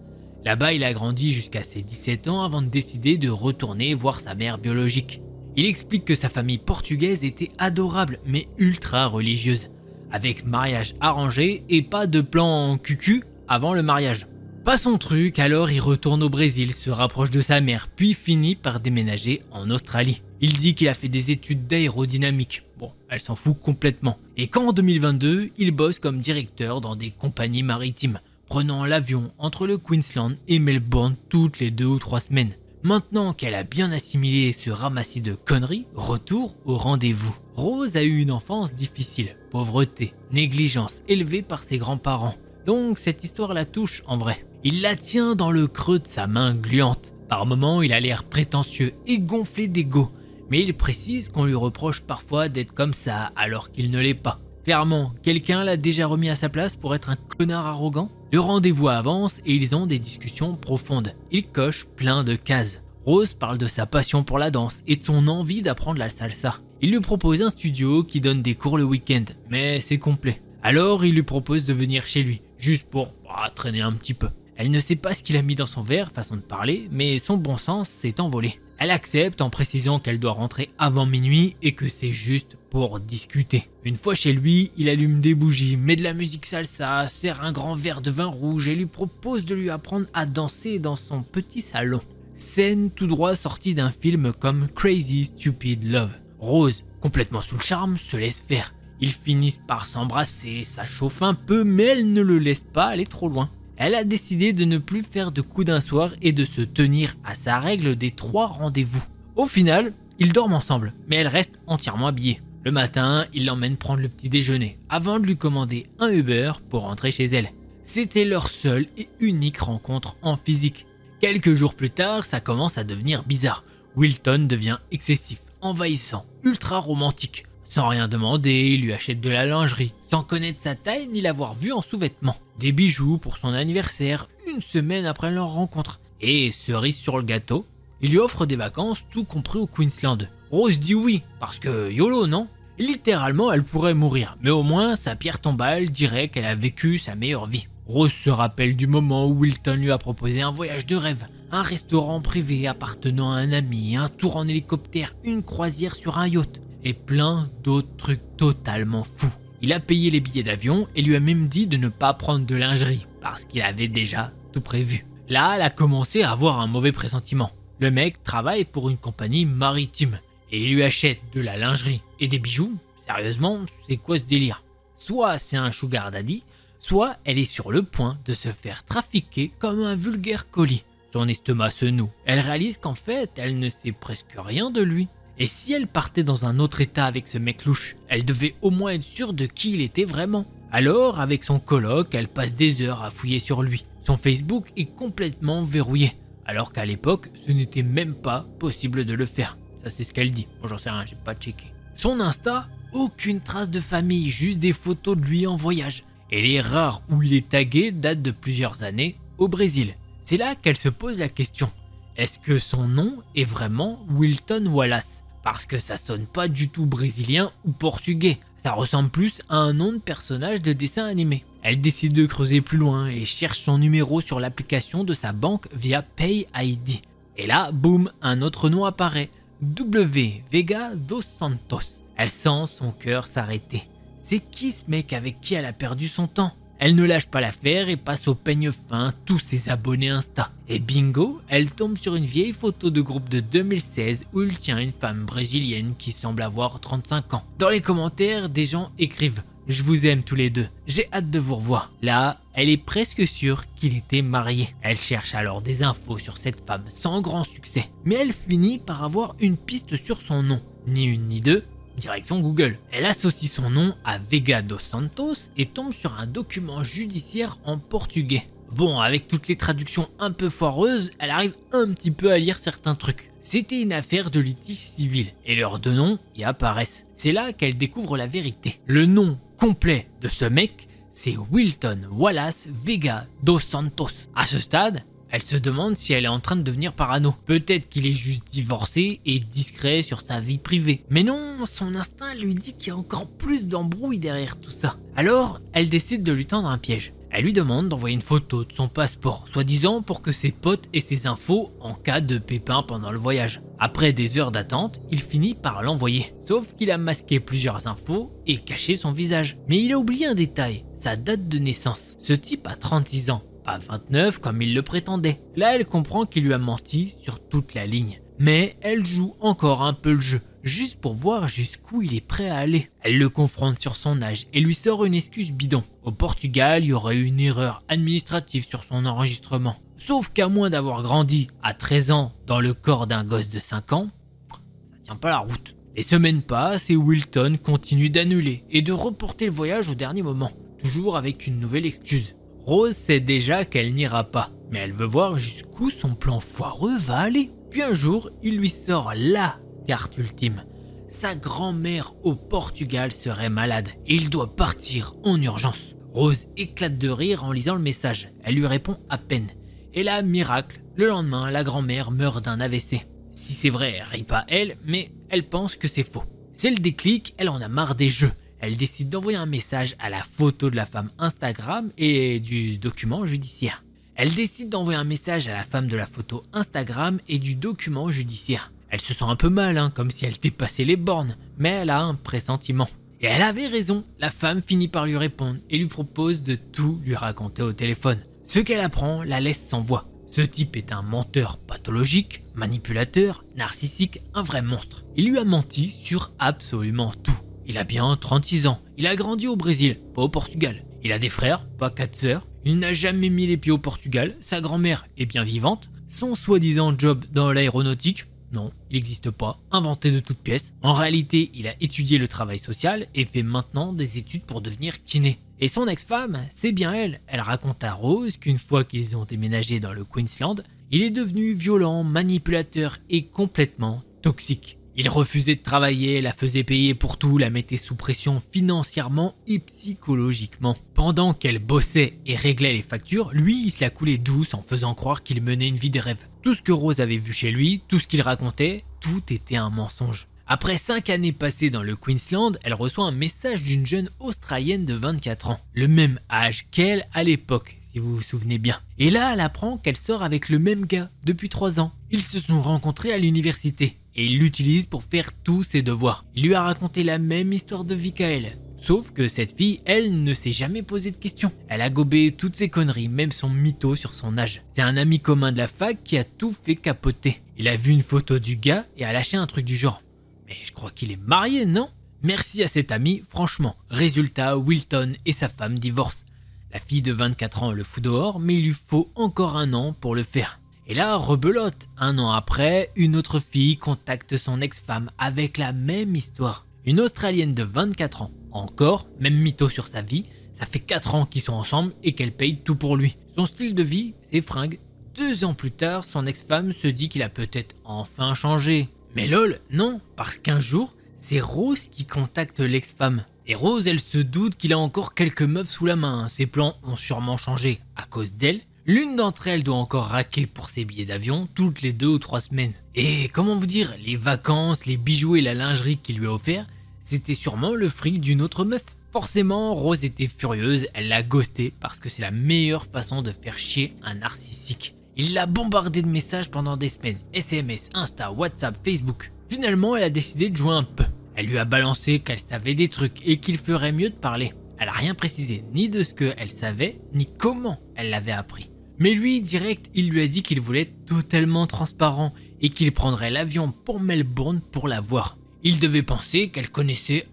Là-bas, il a grandi jusqu'à ses 17 ans avant de décider de retourner voir sa mère biologique. Il explique que sa famille portugaise était adorable, mais ultra religieuse, avec mariage arrangé et pas de plan cucu avant le mariage. Pas son truc, alors il retourne au Brésil, se rapproche de sa mère, puis finit par déménager en Australie. Il dit qu'il a fait des études d'aérodynamique. Bon, elle s'en fout complètement. Et qu'en 2022, il bosse comme directeur dans des compagnies maritimes, prenant l'avion entre le Queensland et Melbourne toutes les 2 ou 3 semaines. Maintenant qu'elle a bien assimilé ce ramassis de conneries, retour au rendez-vous. Rose a eu une enfance difficile, pauvreté, négligence, élevée par ses grands-parents. Donc cette histoire la touche en vrai. Il la tient dans le creux de sa main gluante. Par moments, il a l'air prétentieux et gonflé d'ego. Mais il précise qu'on lui reproche parfois d'être comme ça alors qu'il ne l'est pas. Clairement, quelqu'un l'a déjà remis à sa place pour être un connard arrogant? Le rendez-vous avance et ils ont des discussions profondes. Ils cochent plein de cases. Rose parle de sa passion pour la danse et de son envie d'apprendre la salsa. Il lui propose un studio qui donne des cours le week-end, mais c'est complet. Alors il lui propose de venir chez lui, juste pour traîner un petit peu. Elle ne sait pas ce qu'il a mis dans son verre, façon de parler, mais son bon sens s'est envolé. Elle accepte en précisant qu'elle doit rentrer avant minuit et que c'est juste pour discuter. Une fois chez lui, il allume des bougies, met de la musique salsa, sert un grand verre de vin rouge et lui propose de lui apprendre à danser dans son petit salon. Scène tout droit sortie d'un film comme Crazy Stupid Love. Rose, complètement sous le charme, se laisse faire. Ils finissent par s'embrasser, ça chauffe un peu, mais elle ne le laisse pas aller trop loin. Elle a décidé de ne plus faire de coups d'un soir et de se tenir à sa règle des 3 rendez-vous. Au final, ils dorment ensemble, mais elle reste entièrement habillée. Le matin, il l'emmène prendre le petit déjeuner, avant de lui commander un Uber pour rentrer chez elle. C'était leur seule et unique rencontre en physique. Quelques jours plus tard, ça commence à devenir bizarre. Wilton devient excessif, envahissant, ultra romantique. Sans rien demander, il lui achète de la lingerie, sans connaître sa taille ni l'avoir vue en sous-vêtements. Des bijoux pour son anniversaire, 1 semaine après leur rencontre. Et cerise sur le gâteau, il lui offre des vacances, tout compris au Queensland. Rose dit oui, parce que YOLO, non? Littéralement, elle pourrait mourir, mais au moins sa pierre tombale dirait qu'elle a vécu sa meilleure vie. Rose se rappelle du moment où Wilton lui a proposé un voyage de rêve, un restaurant privé appartenant à un ami, un tour en hélicoptère, une croisière sur un yacht, et plein d'autres trucs totalement fous. Il a payé les billets d'avion et lui a même dit de ne pas prendre de lingerie, parce qu'il avait déjà tout prévu. Là, elle a commencé à avoir un mauvais pressentiment. Le mec travaille pour une compagnie maritime, et il lui achète de la lingerie et des bijoux. Sérieusement, c'est quoi ce délire? Soit c'est un sugar daddy, soit elle est sur le point de se faire trafiquer comme un vulgaire colis. Son estomac se noue. Elle réalise qu'en fait, elle ne sait presque rien de lui. Et si elle partait dans un autre état avec ce mec louche, elle devait au moins être sûre de qui il était vraiment. Alors, avec son coloc, elle passe des heures à fouiller sur lui. Son Facebook est complètement verrouillé, alors qu'à l'époque, ce n'était même pas possible de le faire. Ça, c'est ce qu'elle dit. Bon, j'en sais rien, j'ai pas checké. Son Insta, aucune trace de famille, juste des photos de lui en voyage. Et les rares où il est tagué datent de plusieurs années au Brésil. C'est là qu'elle se pose la question. Est-ce que son nom est vraiment Wilton Wallace? Parce que ça sonne pas du tout brésilien ou portugais. Ça ressemble plus à un nom de personnage de dessin animé. Elle décide de creuser plus loin et cherche son numéro sur l'application de sa banque via PayID. Et là, boum, un autre nom apparaît. W. Vega dos Santos. Elle sent son cœur s'arrêter. C'est qui ce mec avec qui elle a perdu son temps? Elle ne lâche pas l'affaire et passe au peigne fin tous ses abonnés Insta. Et bingo, elle tombe sur une vieille photo de groupe de 2016 où il tient une femme brésilienne qui semble avoir 35 ans. Dans les commentaires, des gens écrivent « Je vous aime tous les deux, j'ai hâte de vous revoir ». Là, elle est presque sûre qu'il était marié. Elle cherche alors des infos sur cette femme sans grand succès. Mais elle finit par avoir une piste sur son nom. Ni une ni deux, direction Google. Elle associe son nom à Vega dos Santos et tombe sur un document judiciaire en portugais. Bon, avec toutes les traductions un peu foireuses, elle arrive un petit peu à lire certains trucs. C'était une affaire de litige civil et leurs deux noms y apparaissent. C'est là qu'elle découvre la vérité. Le nom complet de ce mec, c'est Wilton Wallace Vega dos Santos. À ce stade, elle se demande si elle est en train de devenir parano. Peut-être qu'il est juste divorcé et discret sur sa vie privée. Mais non, son instinct lui dit qu'il y a encore plus d'embrouilles derrière tout ça. Alors, elle décide de lui tendre un piège. Elle lui demande d'envoyer une photo de son passeport, soi-disant pour que ses potes aient ses infos en cas de pépin pendant le voyage. Après des heures d'attente, il finit par l'envoyer. Sauf qu'il a masqué plusieurs infos et caché son visage. Mais il a oublié un détail, sa date de naissance. Ce type a 36 ans. Pas 29 comme il le prétendait. Là, elle comprend qu'il lui a menti sur toute la ligne. Mais elle joue encore un peu le jeu, juste pour voir jusqu'où il est prêt à aller. Elle le confronte sur son âge et lui sort une excuse bidon. Au Portugal, il y aurait eu une erreur administrative sur son enregistrement. Sauf qu'à moins d'avoir grandi à 13 ans dans le corps d'un gosse de 5 ans, ça tient pas la route. Les semaines passent et Wilton continue d'annuler et de reporter le voyage au dernier moment, toujours avec une nouvelle excuse. Rose sait déjà qu'elle n'ira pas, mais elle veut voir jusqu'où son plan foireux va aller. Puis un jour, il lui sort la carte ultime. Sa grand-mère au Portugal serait malade et il doit partir en urgence. Rose éclate de rire en lisant le message. Elle lui répond à peine. Et là, miracle, le lendemain, la grand-mère meurt d'un AVC. Si c'est vrai, elle rit pas elle, mais elle pense que c'est faux. C'est le déclic, elle en a marre des jeux. Elle décide d'envoyer un message à la photo de la femme Instagram et du document judiciaire. Elle décide d'envoyer un message à la femme de la photo Instagram et du document judiciaire. Elle se sent un peu mal, comme si elle dépassait les bornes, mais elle a un pressentiment. Et elle avait raison, la femme finit par lui répondre et lui propose de tout lui raconter au téléphone. Ce qu'elle apprend la laisse sans voix. Ce type est un menteur pathologique, manipulateur, narcissique, un vrai monstre. Il lui a menti sur absolument tout. Il a bien 36 ans, il a grandi au Brésil, pas au Portugal. Il a des frères, pas 4 sœurs. Il n'a jamais mis les pieds au Portugal, sa grand-mère est bien vivante. Son soi-disant job dans l'aéronautique, non, il n'existe pas, inventé de toutes pièces. En réalité, il a étudié le travail social et fait maintenant des études pour devenir kiné. Et son ex-femme, c'est bien elle. Elle raconte à Rose qu'une fois qu'ils ont déménagé dans le Queensland, il est devenu violent, manipulateur et complètement toxique. Il refusait de travailler, la faisait payer pour tout, la mettait sous pression financièrement et psychologiquement. Pendant qu'elle bossait et réglait les factures, lui il se la coulait douce en faisant croire qu'il menait une vie de rêve. Tout ce que Rose avait vu chez lui, tout ce qu'il racontait, tout était un mensonge. Après 5 années passées dans le Queensland, elle reçoit un message d'une jeune Australienne de 24 ans. Le même âge qu'elle à l'époque, si vous vous souvenez bien. Et là, elle apprend qu'elle sort avec le même gars depuis 3 ans. Ils se sont rencontrés à l'université et il l'utilise pour faire tous ses devoirs. Il lui a raconté la même histoire de vie qu'à elle. Sauf que cette fille, elle ne s'est jamais posé de questions. Elle a gobé toutes ses conneries, même son mytho sur son âge. C'est un ami commun de la fac qui a tout fait capoter. Il a vu une photo du gars et a lâché un truc du genre. Mais je crois qu'il est marié, non? Merci à cet ami, franchement. Résultat, Wilton et sa femme divorcent. La fille de 24 ans le fout dehors, mais il lui faut encore 1 an pour le faire. Et là, rebelote. 1 an après, une autre fille contacte son ex-femme avec la même histoire. Une Australienne de 24 ans. Encore, même mytho sur sa vie, ça fait 4 ans qu'ils sont ensemble et qu'elle paye tout pour lui. Son style de vie, ses fringues. 2 ans plus tard, son ex-femme se dit qu'il a peut-être enfin changé. Mais lol, non, parce qu'un jour, c'est Rose qui contacte l'ex-femme. Et Rose, elle se doute qu'il a encore quelques meufs sous la main. Ses plans ont sûrement changé à cause d'elle. L'une d'entre elles doit encore raquer pour ses billets d'avion toutes les 2 ou 3 semaines. Et comment vous dire, les vacances, les bijoux et la lingerie qu'il lui a offert, c'était sûrement le fric d'une autre meuf. Forcément, Rose était furieuse, elle l'a ghosté parce que c'est la meilleure façon de faire chier un narcissique. Il l'a bombardé de messages pendant des semaines, SMS, Insta, WhatsApp, Facebook. Finalement, elle a décidé de jouer un peu. Elle lui a balancé qu'elle savait des trucs et qu'il ferait mieux de parler. elle a rien précisé, ni de ce qu'elle savait, ni comment elle l'avait appris. Mais lui, direct, il lui a dit qu'il voulait être totalement transparent et qu'il prendrait l'avion pour Melbourne pour la voir. Il devait penser qu'elle connaissait,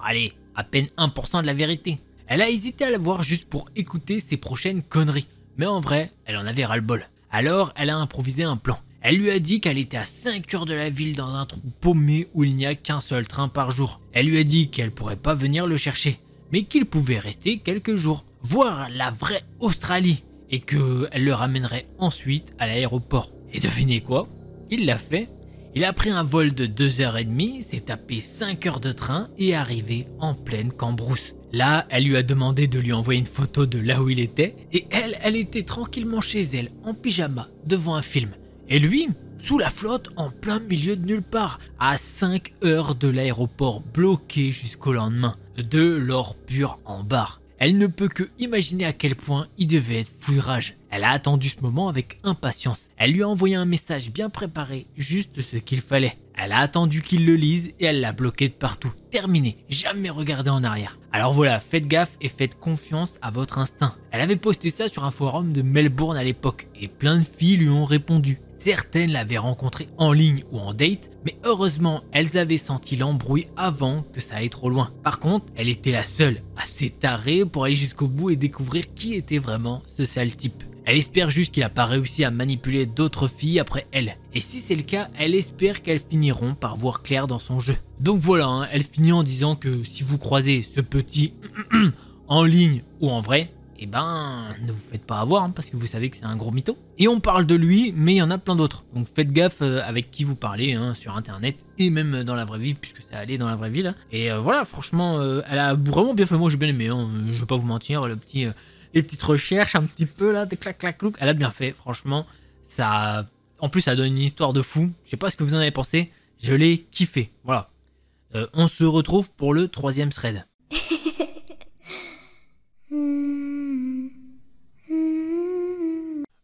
allez, à peine 1% de la vérité. Elle a hésité à la voir juste pour écouter ses prochaines conneries. Mais en vrai, elle en avait ras-le-bol. Alors, elle a improvisé un plan. Elle lui a dit qu'elle était à 5 heures de la ville dans un trou paumé où il n'y a qu'un seul train par jour. Elle lui a dit qu'elle pourrait pas venir le chercher, mais qu'il pouvait rester quelques jours, voir la vraie Australie, et qu'elle le ramènerait ensuite à l'aéroport. Et devinez quoi? Il l'a fait. Il a pris un vol de 2h30, s'est tapé 5 heures de train et est arrivé en pleine Cambrousse. Là, elle lui a demandé de lui envoyer une photo de là où il était, et elle était tranquillement chez elle, en pyjama, devant un film. Et lui, sous la flotte, en plein milieu de nulle part, à 5 heures de l'aéroport, bloqué jusqu'au lendemain, de l'or pur en barre. Elle ne peut que imaginer à quel point il devait être fou de rage. Elle a attendu ce moment avec impatience. Elle lui a envoyé un message bien préparé, juste ce qu'il fallait. Elle a attendu qu'il le lise et elle l'a bloqué de partout. Terminé, jamais regardé en arrière. Alors voilà, faites gaffe et faites confiance à votre instinct. Elle avait posté ça sur un forum de Melbourne à l'époque et plein de filles lui ont répondu. Certaines l'avaient rencontré en ligne ou en date, mais heureusement, elles avaient senti l'embrouille avant que ça aille trop loin. Par contre, elle était la seule, assez tarée pour aller jusqu'au bout et découvrir qui était vraiment ce sale type. Elle espère juste qu'il n'a pas réussi à manipuler d'autres filles après elle. Et si c'est le cas, elle espère qu'elles finiront par voir clair dans son jeu. Donc voilà, elle finit en disant que si vous croisez ce petit en ligne ou en vrai, eh ben, ne vous faites pas avoir parce que vous savez que c'est un gros mytho. Et on parle de lui, mais il y en a plein d'autres. Donc faites gaffe avec qui vous parlez sur internet et même dans la vraie vie, puisque ça allait dans la vraie vie là. Et voilà, franchement, elle a vraiment bien fait. Moi j'ai bien aimé, je vais pas vous mentir, les petites recherches un petit peu là, des clac clac clouc, elle a bien fait, franchement. Ça, en plus ça donne une histoire de fou. Je sais pas ce que vous en avez pensé, je l'ai kiffé. Voilà. On se retrouve pour le 3e thread.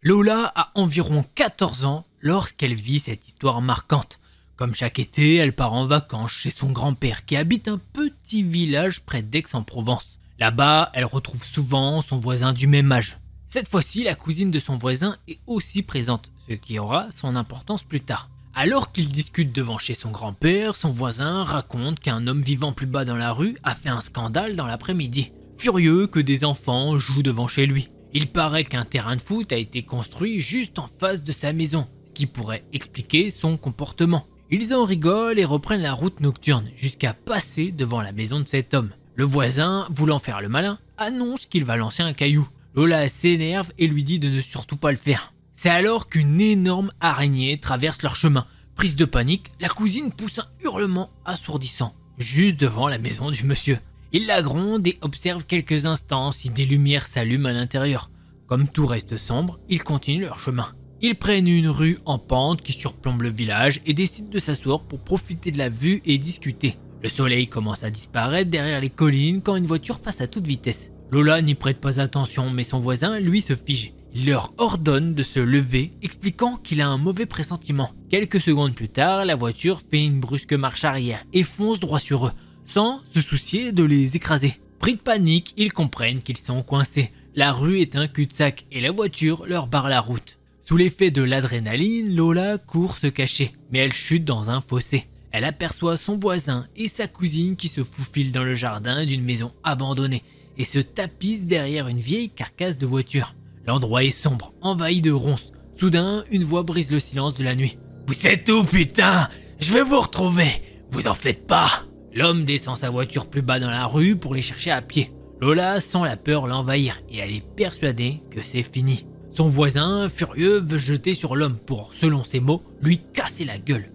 Lola a environ 14 ans lorsqu'elle vit cette histoire marquante. Comme chaque été, elle part en vacances chez son grand-père qui habite un petit village près d'Aix-en-Provence. Là-bas, elle retrouve souvent son voisin du même âge. Cette fois-ci, la cousine de son voisin est aussi présente, ce qui aura son importance plus tard. Alors qu'ils discutent devant chez son grand-père, son voisin raconte qu'un homme vivant plus bas dans la rue a fait un scandale dans l'après-midi. Furieux que des enfants jouent devant chez lui. Il paraît qu'un terrain de foot a été construit juste en face de sa maison, ce qui pourrait expliquer son comportement. Ils en rigolent et reprennent la route nocturne jusqu'à passer devant la maison de cet homme. Le voisin, voulant faire le malin, annonce qu'il va lancer un caillou. Lola s'énerve et lui dit de ne surtout pas le faire. C'est alors qu'une énorme araignée traverse leur chemin. Prise de panique, la cousine pousse un hurlement assourdissant, juste devant la maison du monsieur. Il la gronde et observe quelques instants si des lumières s'allument à l'intérieur. Comme tout reste sombre, ils continuent leur chemin. Ils prennent une rue en pente qui surplombe le village et décident de s'asseoir pour profiter de la vue et discuter. Le soleil commence à disparaître derrière les collines quand une voiture passe à toute vitesse. Lola n'y prête pas attention, mais son voisin, lui, se fige. Il leur ordonne de se lever, expliquant qu'il a un mauvais pressentiment. Quelques secondes plus tard, la voiture fait une brusque marche arrière et fonce droit sur eux, sans se soucier de les écraser. Pris de panique, ils comprennent qu'ils sont coincés. La rue est un cul-de-sac et la voiture leur barre la route. Sous l'effet de l'adrénaline, Lola court se cacher, mais elle chute dans un fossé. Elle aperçoit son voisin et sa cousine qui se faufilent dans le jardin d'une maison abandonnée et se tapissent derrière une vieille carcasse de voiture. L'endroit est sombre, envahi de ronces. Soudain, une voix brise le silence de la nuit. « Vous êtes où, putain? Je vais vous retrouver, vous en faites pas !» L'homme descend sa voiture plus bas dans la rue pour les chercher à pied. Lola sent la peur l'envahir et elle est persuadée que c'est fini. Son voisin, furieux, veut jeter sur l'homme pour, selon ses mots, lui casser la gueule.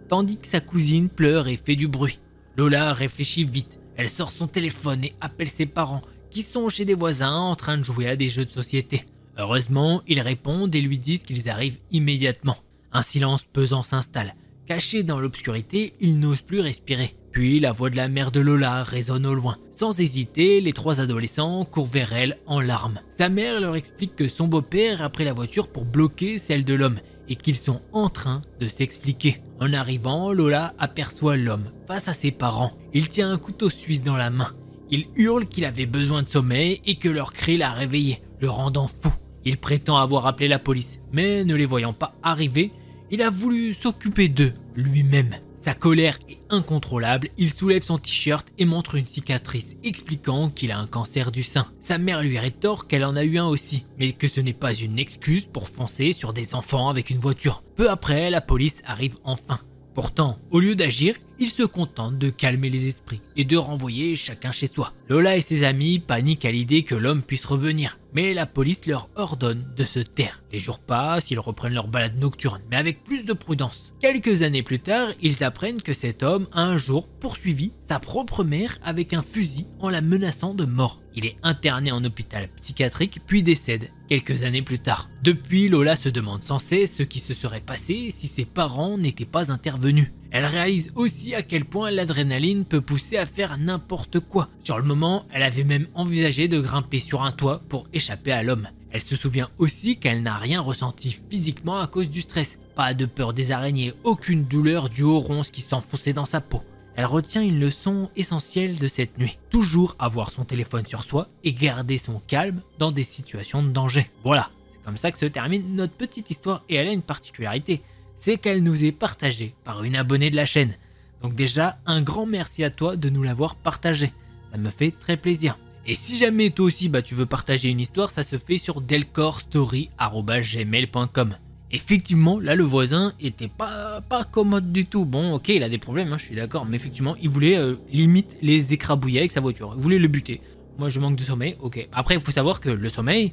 Tandis que sa cousine pleure et fait du bruit. Lola réfléchit vite. Elle sort son téléphone et appelle ses parents, qui sont chez des voisins en train de jouer à des jeux de société. Heureusement, ils répondent et lui disent qu'ils arrivent immédiatement. Un silence pesant s'installe. Cachés dans l'obscurité, ils n'osent plus respirer. Puis la voix de la mère de Lola résonne au loin. Sans hésiter, les 3 adolescents courent vers elle en larmes. Sa mère leur explique que son beau-père a pris la voiture pour bloquer celle de l'homme et qu'ils sont en train de s'expliquer. En arrivant, Lola aperçoit l'homme face à ses parents. Il tient un couteau suisse dans la main. Il hurle qu'il avait besoin de sommeil et que leur cri l'a réveillé, le rendant fou. Il prétend avoir appelé la police, mais ne les voyant pas arriver, il a voulu s'occuper d'eux lui-même. Sa colère est incontrôlable, il soulève son t-shirt et montre une cicatrice expliquant qu'il a un cancer du sein. Sa mère lui rétorque qu'elle en a eu un aussi, mais que ce n'est pas une excuse pour foncer sur des enfants avec une voiture. Peu après, la police arrive enfin. Pourtant, au lieu d'agir, il se contente de calmer les esprits et de renvoyer chacun chez soi. Lola et ses amis paniquent à l'idée que l'homme puisse revenir, mais la police leur ordonne de se taire. Les jours passent, ils reprennent leur balade nocturne, mais avec plus de prudence. Quelques années plus tard, ils apprennent que cet homme a un jour poursuivi sa propre mère avec un fusil en la menaçant de mort. Il est interné en hôpital psychiatrique puis décède quelques années plus tard. Depuis, Lola se demande sans cesse ce qui se serait passé si ses parents n'étaient pas intervenus. Elle réalise aussi à quel point l'adrénaline peut pousser à faire n'importe quoi. Sur le moment, elle avait même envisagé de grimper sur un toit pour échapper à l'homme. Elle se souvient aussi qu'elle n'a rien ressenti physiquement à cause du stress. Pas de peur des araignées, aucune douleur due aux ronces qui s'enfonçaient dans sa peau. Elle retient une leçon essentielle de cette nuit. Toujours avoir son téléphone sur soi et garder son calme dans des situations de danger. Voilà, c'est comme ça que se termine notre petite histoire et elle a une particularité. C'est qu'elle nous est partagée par une abonnée de la chaîne. Donc déjà, un grand merci à toi de nous l'avoir partagée. Ça me fait très plaisir. Et si jamais toi aussi tu veux partager une histoire, ça se fait sur delcorstory@gmail.com. Effectivement, là le voisin était pas commode du tout. Bon, ok, il a des problèmes, je suis d'accord, mais effectivement, il voulait limite les écrabouiller avec sa voiture. Il voulait le buter. Moi, je manque de sommeil, ok. Après, il faut savoir que le sommeil,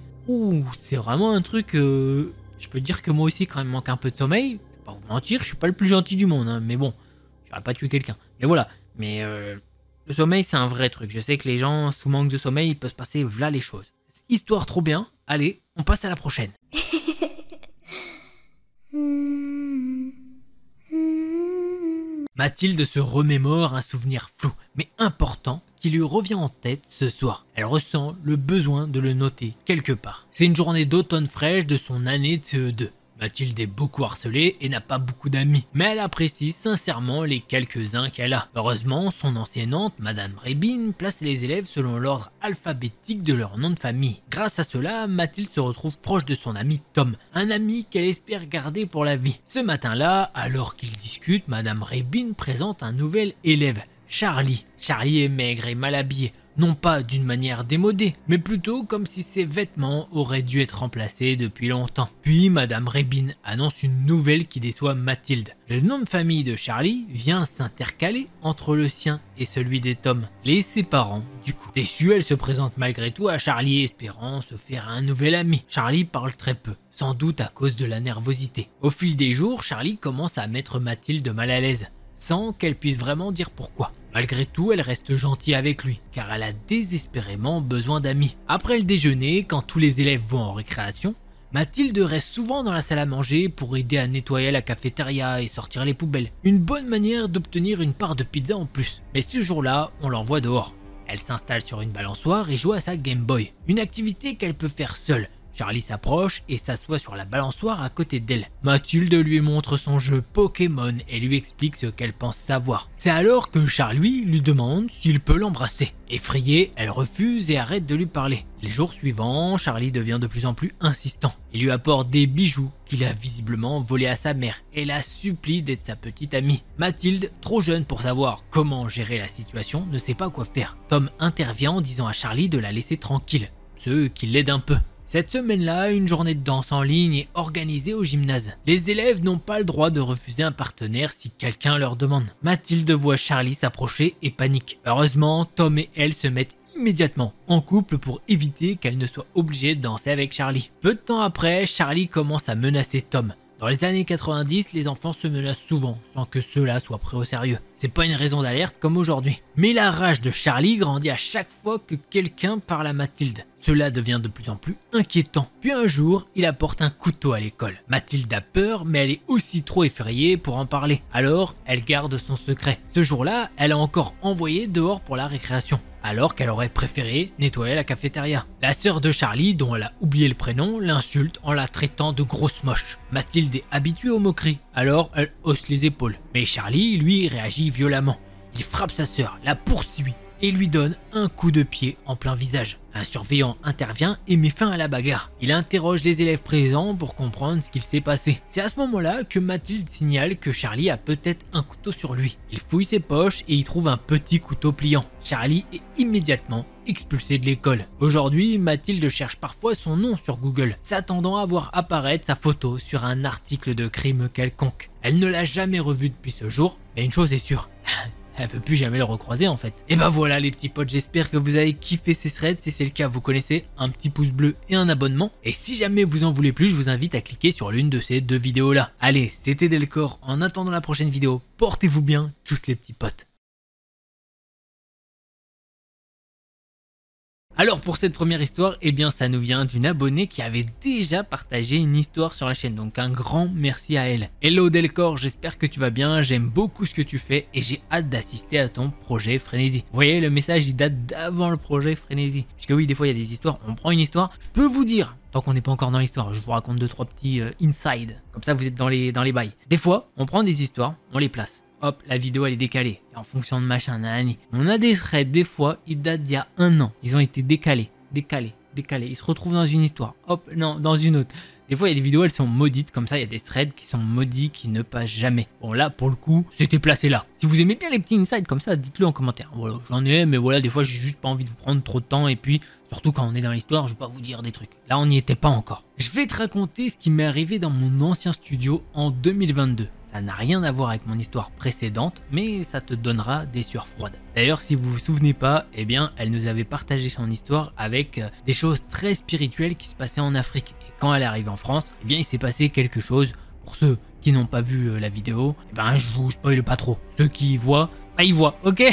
c'est vraiment un truc. Je peux dire que moi aussi, quand il me manque un peu de sommeil, je vais pas vous mentir, je suis pas le plus gentil du monde, hein, mais bon, j'aurais pas tué quelqu'un. Mais voilà, mais le sommeil, c'est un vrai truc. Je sais que les gens, sous manque de sommeil, il peut se passer v'là les choses. Histoire trop bien. Allez, on passe à la prochaine. Mathilde se remémore un souvenir flou, mais important, qui lui revient en tête ce soir. Elle ressent le besoin de le noter quelque part. C'est une journée d'automne fraîche de son année de CE2. Mathilde est beaucoup harcelée et n'a pas beaucoup d'amis, mais elle apprécie sincèrement les quelques-uns qu'elle a. Heureusement, son enseignante, Madame Rébine, place les élèves selon l'ordre alphabétique de leur nom de famille. Grâce à cela, Mathilde se retrouve proche de son ami Tom, un ami qu'elle espère garder pour la vie. Ce matin-là, alors qu'ils discutent, Madame Rébine présente un nouvel élève, Charlie. Charlie est maigre et mal habillé. Non pas d'une manière démodée, mais plutôt comme si ses vêtements auraient dû être remplacés depuis longtemps. Puis Madame Rébine annonce une nouvelle qui déçoit Mathilde. Le nom de famille de Charlie vient s'intercaler entre le sien et celui des Tom, les séparant du coup. Déçue, elle se présente malgré tout à Charlie espérant se faire un nouvel ami. Charlie parle très peu, sans doute à cause de la nervosité. Au fil des jours, Charlie commence à mettre Mathilde mal à l'aise, sans qu'elle puisse vraiment dire pourquoi. Malgré tout, elle reste gentille avec lui, car elle a désespérément besoin d'amis. Après le déjeuner, quand tous les élèves vont en récréation, Mathilde reste souvent dans la salle à manger pour aider à nettoyer la cafétéria et sortir les poubelles. Une bonne manière d'obtenir une part de pizza en plus. Mais ce jour-là, on l'envoie dehors. Elle s'installe sur une balançoire et joue à sa Game Boy, une activité qu'elle peut faire seule. Charlie s'approche et s'assoit sur la balançoire à côté d'elle. Mathilde lui montre son jeu Pokémon et lui explique ce qu'elle pense savoir. C'est alors que Charlie lui demande s'il peut l'embrasser. Effrayée, elle refuse et arrête de lui parler. Les jours suivants, Charlie devient de plus en plus insistant. Il lui apporte des bijoux qu'il a visiblement volés à sa mère et la supplie d'être sa petite amie. Mathilde, trop jeune pour savoir comment gérer la situation, ne sait pas quoi faire. Tom intervient en disant à Charlie de la laisser tranquille, ce qui l'aide un peu. Cette semaine-là, une journée de danse en ligne est organisée au gymnase. Les élèves n'ont pas le droit de refuser un partenaire si quelqu'un leur demande. Mathilde voit Charlie s'approcher et panique. Heureusement, Tom et elle se mettent immédiatement en couple pour éviter qu'elle ne soit obligée de danser avec Charlie. Peu de temps après, Charlie commence à menacer Tom. Dans les années 90, les enfants se menacent souvent sans que cela soit pris au sérieux. C'est pas une raison d'alerte comme aujourd'hui. Mais la rage de Charlie grandit à chaque fois que quelqu'un parle à Mathilde. Cela devient de plus en plus inquiétant. Puis un jour, il apporte un couteau à l'école. Mathilde a peur, mais elle est aussi trop effrayée pour en parler. Alors, elle garde son secret. Ce jour-là, elle a encore envoyé dehors pour la récréation, alors qu'elle aurait préféré nettoyer la cafétéria. La sœur de Charlie, dont elle a oublié le prénom, l'insulte en la traitant de grosse moche. Mathilde est habituée aux moqueries, alors elle hausse les épaules. Mais Charlie, lui, réagit violemment. Il frappe sa sœur, la poursuit et lui donne un coup de pied en plein visage. Un surveillant intervient et met fin à la bagarre. Il interroge les élèves présents pour comprendre ce qu'il s'est passé. C'est à ce moment-là que Mathilde signale que Charlie a peut-être un couteau sur lui. Il fouille ses poches et y trouve un petit couteau pliant. Charlie est immédiatement expulsé de l'école. Aujourd'hui, Mathilde cherche parfois son nom sur Google, s'attendant à voir apparaître sa photo sur un article de crime quelconque. Elle ne l'a jamais revu depuis ce jour, mais une chose est sûre. Elle veut plus jamais le recroiser en fait. Et bah voilà les petits potes, j'espère que vous avez kiffé ces threads. Si c'est le cas, vous connaissez, un petit pouce bleu et un abonnement. Et si jamais vous en voulez plus, je vous invite à cliquer sur l'une de ces deux vidéos là. Allez, c'était Delcor. En attendant la prochaine vidéo, portez-vous bien, tchuss les petits potes. Alors pour cette première histoire, eh bien ça nous vient d'une abonnée qui avait déjà partagé une histoire sur la chaîne, donc un grand merci à elle. Hello Delcor, j'espère que tu vas bien, j'aime beaucoup ce que tu fais et j'ai hâte d'assister à ton projet Frénésie. Vous voyez, le message il date d'avant le projet Frénésie. Puisque oui, des fois il y a des histoires, on prend une histoire, je peux vous dire, tant qu'on n'est pas encore dans l'histoire, je vous raconte 2-3 petits inside, comme ça vous êtes dans les bails. Des fois, on prend des histoires, on les place. Hop, la vidéo elle est décalée, en fonction de machin, nanani. On a des threads, des fois, ils datent d'il y a 1 an. Ils ont été décalés. Ils se retrouvent dans une histoire, hop, non, dans une autre. Des fois, il y a des vidéos, elles sont maudites, comme ça, il y a des threads qui sont maudits, qui ne passent jamais. Bon, là, pour le coup, c'était placé là. Si vous aimez bien les petits insides comme ça, dites-le en commentaire. Voilà, j'en ai, mais voilà, des fois, j'ai juste pas envie de vous prendre trop de temps, et puis, surtout quand on est dans l'histoire, je vais pas vous dire des trucs. Là, on n'y était pas encore. Je vais te raconter ce qui m'est arrivé dans mon ancien studio en 2022. Ça n'a rien à voir avec mon histoire précédente, mais ça te donnera des sueurs froides. D'ailleurs, si vous vous souvenez pas, eh bien, elle nous avait partagé son histoire avec des choses très spirituelles qui se passaient en Afrique. Et quand elle est arrivée en France, eh bien, il s'est passé quelque chose. Pour ceux qui n'ont pas vu la vidéo, eh ben, je vous spoile pas trop. Ceux qui y voient, bah, ils voient, ok?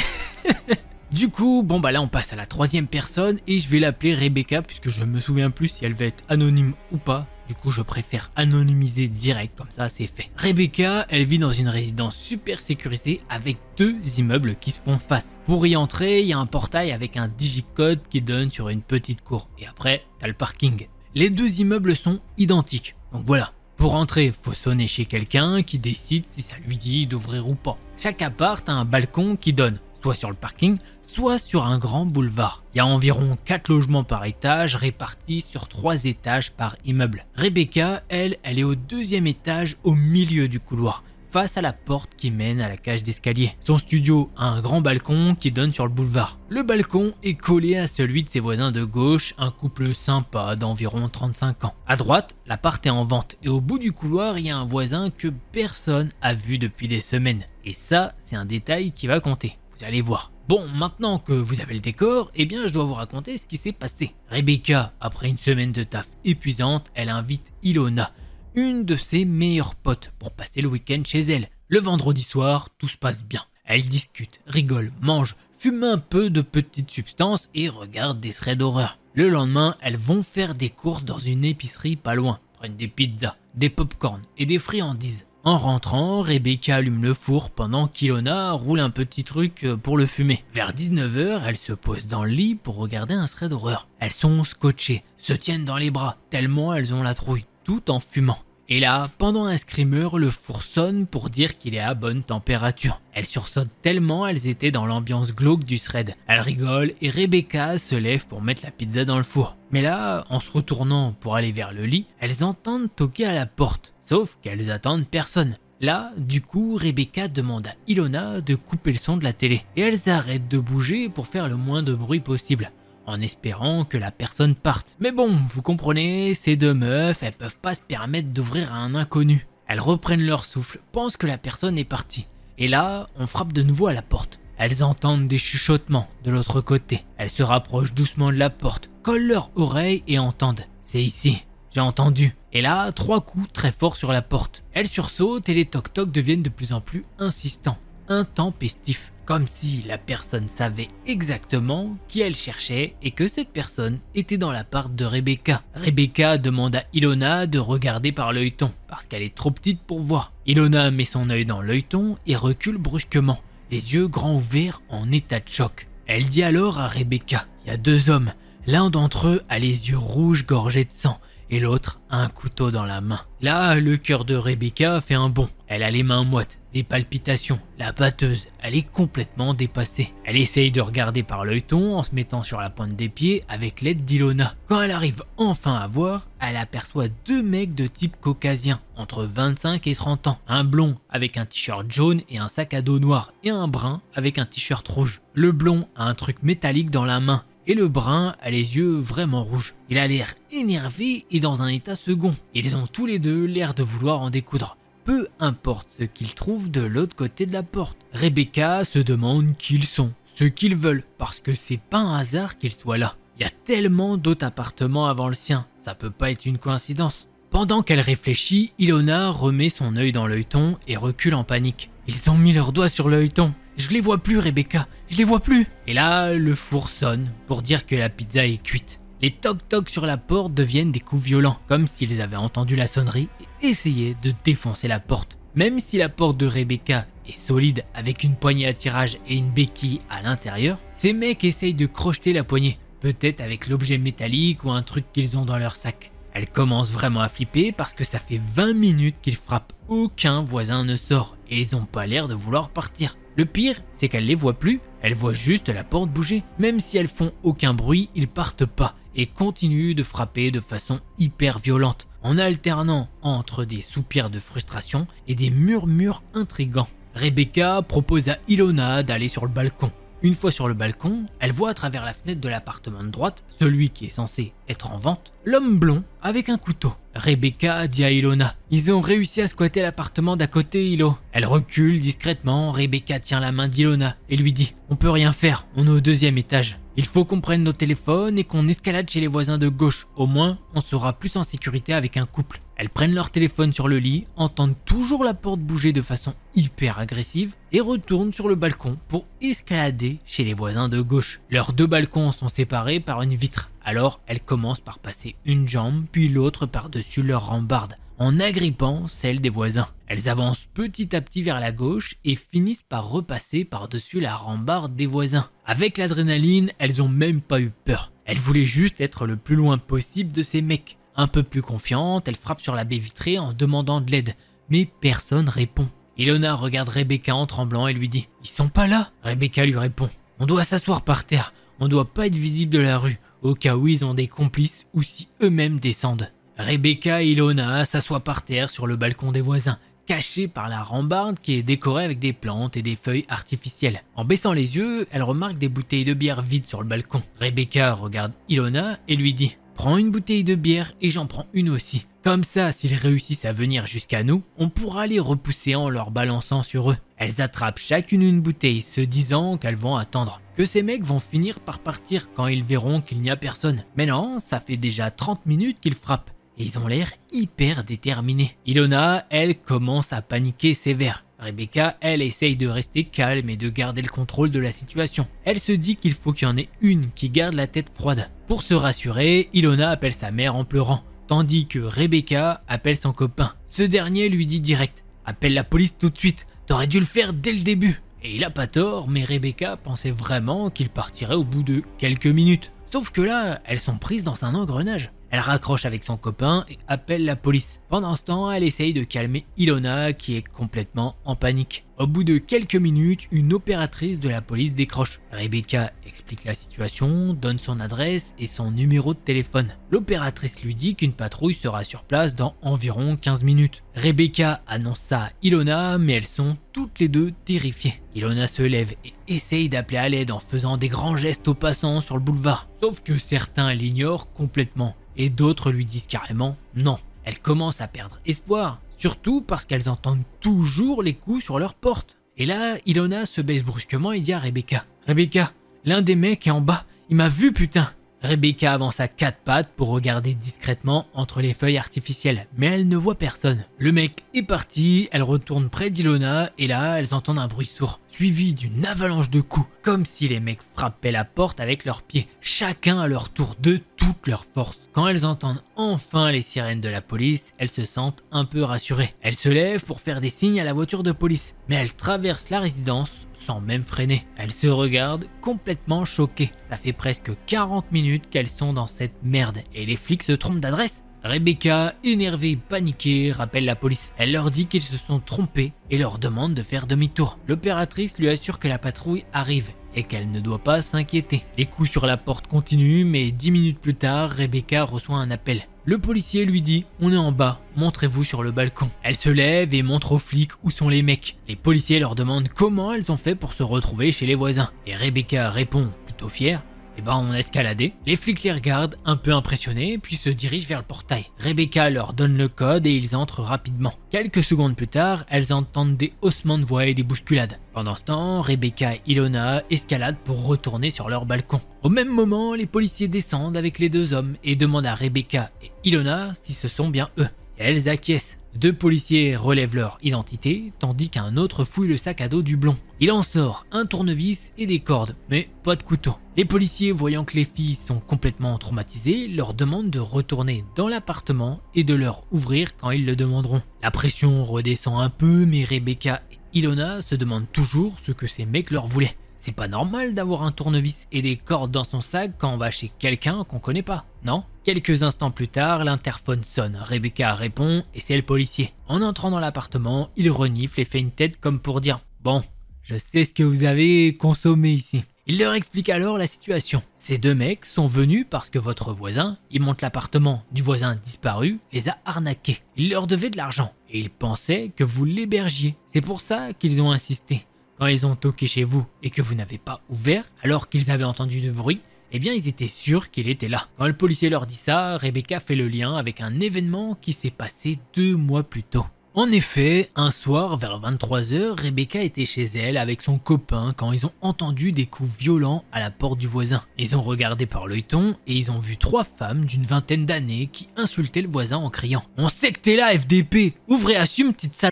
Du coup, bon bah là on passe à la 3e personne et je vais l'appeler Rebecca puisque je me souviens plus si elle va être anonyme ou pas. Du coup, je préfère anonymiser direct, comme ça c'est fait. Rebecca, elle vit dans une résidence super sécurisée avec 2 immeubles qui se font face. Pour y entrer, il y a un portail avec un digicode qui donne sur une petite cour. Et après, t'as le parking. Les 2 immeubles sont identiques. Donc voilà. Pour entrer, faut sonner chez quelqu'un qui décide si ça lui dit d'ouvrir ou pas. Chaque appart a un balcon qui donne soit sur le parking, soit sur un grand boulevard. Il y a environ 4 logements par étage répartis sur 3 étages par immeuble. Rebecca, elle est au 2e étage au milieu du couloir, face à la porte qui mène à la cage d'escalier. Son studio a un grand balcon qui donne sur le boulevard. Le balcon est collé à celui de ses voisins de gauche, un couple sympa d'environ 35 ans. À droite, l'appart est en vente et au bout du couloir, il y a un voisin que personne a vu depuis des semaines. Et ça, c'est un détail qui va compter. Vous allez voir. Bon, maintenant que vous avez le décor, eh bien je dois vous raconter ce qui s'est passé. Rebecca, après une semaine de taf épuisante, elle invite Ilona, une de ses meilleures potes, pour passer le week-end chez elle. Le vendredi soir, tout se passe bien. Elles discutent, rigolent, mangent, fument un peu de petites substances et regardent des threads d'horreur. Le lendemain, elles vont faire des courses dans une épicerie pas loin, prennent des pizzas, des pop-corn et des friandises. En rentrant, Rebecca allume le four pendant qu'Ilona roule un petit truc pour le fumer. Vers 19h, elle se pose dans le lit pour regarder un thread d'horreur. Elles sont scotchées, se tiennent dans les bras, tellement elles ont la trouille, tout en fumant. Et là, pendant un screamer, le four sonne pour dire qu'il est à bonne température. Elles sursautent tellement elles étaient dans l'ambiance glauque du thread. Elles rigolent et Rebecca se lève pour mettre la pizza dans le four. Mais là, en se retournant pour aller vers le lit, elles entendent toquer à la porte. Sauf qu'elles attendent personne. Là, du coup, Rebecca demande à Ilona de couper le son de la télé. Et elles arrêtent de bouger pour faire le moins de bruit possible, en espérant que la personne parte. Mais bon, vous comprenez, ces 2 meufs, elles peuvent pas se permettre d'ouvrir à un inconnu. Elles reprennent leur souffle, pensent que la personne est partie. Et là, on frappe de nouveau à la porte. Elles entendent des chuchotements de l'autre côté. Elles se rapprochent doucement de la porte, collent leur oreille et entendent « C'est ici, j'ai entendu ». Et là, 3 coups très forts sur la porte. Elles sursautent et les toc-toc deviennent de plus en plus insistants, intempestifs. Comme si la personne savait exactement qui elle cherchait et que cette personne était dans l'appart de Rebecca. Rebecca demande à Ilona de regarder par l'œilleton parce qu'elle est trop petite pour voir. Ilona met son œil dans l'œilleton et recule brusquement, les yeux grands ouverts en état de choc. Elle dit alors à Rebecca, il y a 2 hommes. L'un d'entre eux a les yeux rouges gorgés de sang et l'autre un couteau dans la main. Là, le cœur de Rebecca fait un bond. Elle a les mains moites, des palpitations. La batteuse, elle est complètement dépassée. Elle essaye de regarder par l'œilleton en se mettant sur la pointe des pieds avec l'aide d'Ilona. Quand elle arrive enfin à voir, elle aperçoit deux mecs de type caucasien, entre 25 et 30 ans. Un blond avec un t-shirt jaune et un sac à dos noir, et un brun avec un t-shirt rouge. Le blond a un truc métallique dans la main. Et le brun a les yeux vraiment rouges. Il a l'air énervé et dans un état second. Ils ont tous les deux l'air de vouloir en découdre. Peu importe ce qu'ils trouvent de l'autre côté de la porte. Rebecca se demande qui ils sont, ce qu'ils veulent, parce que c'est pas un hasard qu'ils soient là. Il y a tellement d'autres appartements avant le sien, ça peut pas être une coïncidence. Pendant qu'elle réfléchit, Ilona remet son œil dans l'œilleton et recule en panique. Ils ont mis leurs doigts sur l'œilleton. Je les vois plus, Rebecca, je les vois plus. Et là, le four sonne pour dire que la pizza est cuite. Les toc-toc sur la porte deviennent des coups violents, comme s'ils avaient entendu la sonnerie et essayaient de défoncer la porte. Même si la porte de Rebecca est solide avec une poignée à tirage et une béquille à l'intérieur, ces mecs essayent de crocheter la poignée, peut-être avec l'objet métallique ou un truc qu'ils ont dans leur sac. Elle commence vraiment à flipper parce que ça fait 20 minutes qu'ils frappent. Aucun voisin ne sort et ils ont pas l'air de vouloir partir. Le pire, c'est qu'elle les voit plus, elle voit juste la porte bouger. Même si elles font aucun bruit, ils partent pas et continuent de frapper de façon hyper violente, en alternant entre des soupirs de frustration et des murmures intrigants. Rebecca propose à Ilona d'aller sur le balcon. Une fois sur le balcon, elle voit à travers la fenêtre de l'appartement de droite, celui qui est censé être en vente, l'homme blond avec un couteau. Rebecca dit à Ilona, « Ils ont réussi à squatter l'appartement d'à côté, Ilo. » Elle recule discrètement, Rebecca tient la main d'Ilona et lui dit, « On peut rien faire, on est au 2e étage. Il faut qu'on prenne nos téléphones et qu'on escalade chez les voisins de gauche. Au moins, on sera plus en sécurité avec un couple. » Elles prennent leur téléphone sur le lit, entendent toujours la porte bouger de façon hyper agressive et retournent sur le balcon pour escalader chez les voisins de gauche. Leurs deux balcons sont séparés par une vitre. Alors, elles commencent par passer une jambe puis l'autre par-dessus leur rambarde, en agrippant celle des voisins. Elles avancent petit à petit vers la gauche et finissent par repasser par-dessus la rambarde des voisins. Avec l'adrénaline, elles ont même pas eu peur. Elles voulaient juste être le plus loin possible de ces mecs. Un peu plus confiante, elle frappe sur la baie vitrée en demandant de l'aide, mais personne répond. Ilona regarde Rebecca en tremblant et lui dit « Ils sont pas là ?» Rebecca lui répond « On doit s'asseoir par terre, on doit pas être visible de la rue, au cas où ils ont des complices ou si eux-mêmes descendent. » Rebecca et Ilona s'assoient par terre sur le balcon des voisins, cachés par la rambarde qui est décorée avec des plantes et des feuilles artificielles. En baissant les yeux, elle remarque des bouteilles de bière vides sur le balcon. Rebecca regarde Ilona et lui dit « Prends une bouteille de bière et j'en prends une aussi. Comme ça, s'ils réussissent à venir jusqu'à nous, on pourra les repousser en leur balançant sur eux. » Elles attrapent chacune une bouteille, se disant qu'elles vont attendre, que ces mecs vont finir par partir quand ils verront qu'il n'y a personne. Mais non, ça fait déjà 30 minutes qu'ils frappent. Et ils ont l'air hyper déterminés. Ilona, elle, commence à paniquer sévère. Rebecca, elle, essaye de rester calme et de garder le contrôle de la situation. Elle se dit qu'il faut qu'il y en ait une qui garde la tête froide. Pour se rassurer, Ilona appelle sa mère en pleurant, tandis que Rebecca appelle son copain. Ce dernier lui dit direct « Appelle la police tout de suite, t'aurais dû le faire dès le début !» Et il a pas tort, mais Rebecca pensait vraiment qu'il partirait au bout de quelques minutes. Sauf que là, elles sont prises dans un engrenage. Elle raccroche avec son copain et appelle la police. Pendant ce temps, elle essaye de calmer Ilona qui est complètement en panique. Au bout de quelques minutes, une opératrice de la police décroche. Rebecca explique la situation, donne son adresse et son numéro de téléphone. L'opératrice lui dit qu'une patrouille sera sur place dans environ 15 minutes. Rebecca annonce ça à Ilona, mais elles sont toutes les deux terrifiées. Ilona se lève et essaye d'appeler à l'aide en faisant des grands gestes aux passants sur le boulevard. Sauf que certains l'ignorent complètement. Et d'autres lui disent carrément non. Elles commencent à perdre espoir, surtout parce qu'elles entendent toujours les coups sur leur porte. Et là, Ilona se baisse brusquement et dit à Rebecca « Rebecca, l'un des mecs est en bas, il m'a vu putain !» Rebecca avance à 4 pattes pour regarder discrètement entre les feuilles artificielles, mais elle ne voit personne. Le mec est parti, elle retourne près d'Ilona et là, elles entendent un bruit sourd, suivi d'une avalanche de coups, comme si les mecs frappaient la porte avec leurs pieds, chacun à leur tour de toute leur force. Quand elles entendent enfin les sirènes de la police, elles se sentent un peu rassurées. Elles se lèvent pour faire des signes à la voiture de police, mais elles traversent la résidence sans même freiner. Elles se regardent complètement choquées. Ça fait presque 40 minutes qu'elles sont dans cette merde et les flics se trompent d'adresse. Rebecca, énervée et paniquée, rappelle la police. Elle leur dit qu'ils se sont trompés et leur demande de faire demi-tour. L'opératrice lui assure que la patrouille arrive et qu'elle ne doit pas s'inquiéter. Les coups sur la porte continuent, mais 10 minutes plus tard, Rebecca reçoit un appel. Le policier lui dit « On est en bas, montrez-vous sur le balcon ». Elle se lève et montre aux flics où sont les mecs. Les policiers leur demandent comment elles ont fait pour se retrouver chez les voisins. Et Rebecca répond, plutôt fière, « Eh ben on a escaladé ». Les flics les regardent, un peu impressionnés, puis se dirigent vers le portail. Rebecca leur donne le code et ils entrent rapidement. Quelques secondes plus tard, elles entendent des haussements de voix et des bousculades. Pendant ce temps, Rebecca et Ilona escaladent pour retourner sur leur balcon. Au même moment, les policiers descendent avec les deux hommes et demandent à Rebecca et Ilona si ce sont bien eux. Et elles acquiescent. 2 policiers relèvent leur identité, tandis qu'un autre fouille le sac à dos du blond. Il en sort un tournevis et des cordes, mais pas de couteau. Les policiers, voyant que les filles sont complètement traumatisées, leur demandent de retourner dans l'appartement et de leur ouvrir quand ils le demanderont. La pression redescend un peu, mais Rebecca et Ilona se demandent toujours ce que ces mecs leur voulaient. C'est pas normal d'avoir un tournevis et des cordes dans son sac quand on va chez quelqu'un qu'on connaît pas, non? Quelques instants plus tard, l'interphone sonne. Rebecca répond et c'est le policier. En entrant dans l'appartement, il renifle et fait une tête comme pour dire « Bon, je sais ce que vous avez consommé ici ». Il leur explique alors la situation. Ces 2 mecs sont venus parce que votre voisin, il monte l'appartement du voisin disparu, les a arnaqués. Il leur devait de l'argent et ils pensaient que vous l'hébergiez. C'est pour ça qu'ils ont insisté. Quand ils ont toqué chez vous et que vous n'avez pas ouvert, alors qu'ils avaient entendu du bruit, eh bien ils étaient sûrs qu'il était là. Quand le policier leur dit ça, Rebecca fait le lien avec un événement qui s'est passé 2 mois plus tôt. En effet, un soir vers 23 h, Rebecca était chez elle avec son copain quand ils ont entendu des coups violents à la porte du voisin. Ils ont regardé par l'œilleton et ils ont vu 3 femmes d'une vingtaine d'années qui insultaient le voisin en criant « On sait que t'es là, FDP! Ouvre et assume, petite sale...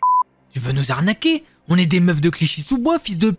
Tu veux nous arnaquer? On est des meufs de Clichy-sous-Bois, fils de p...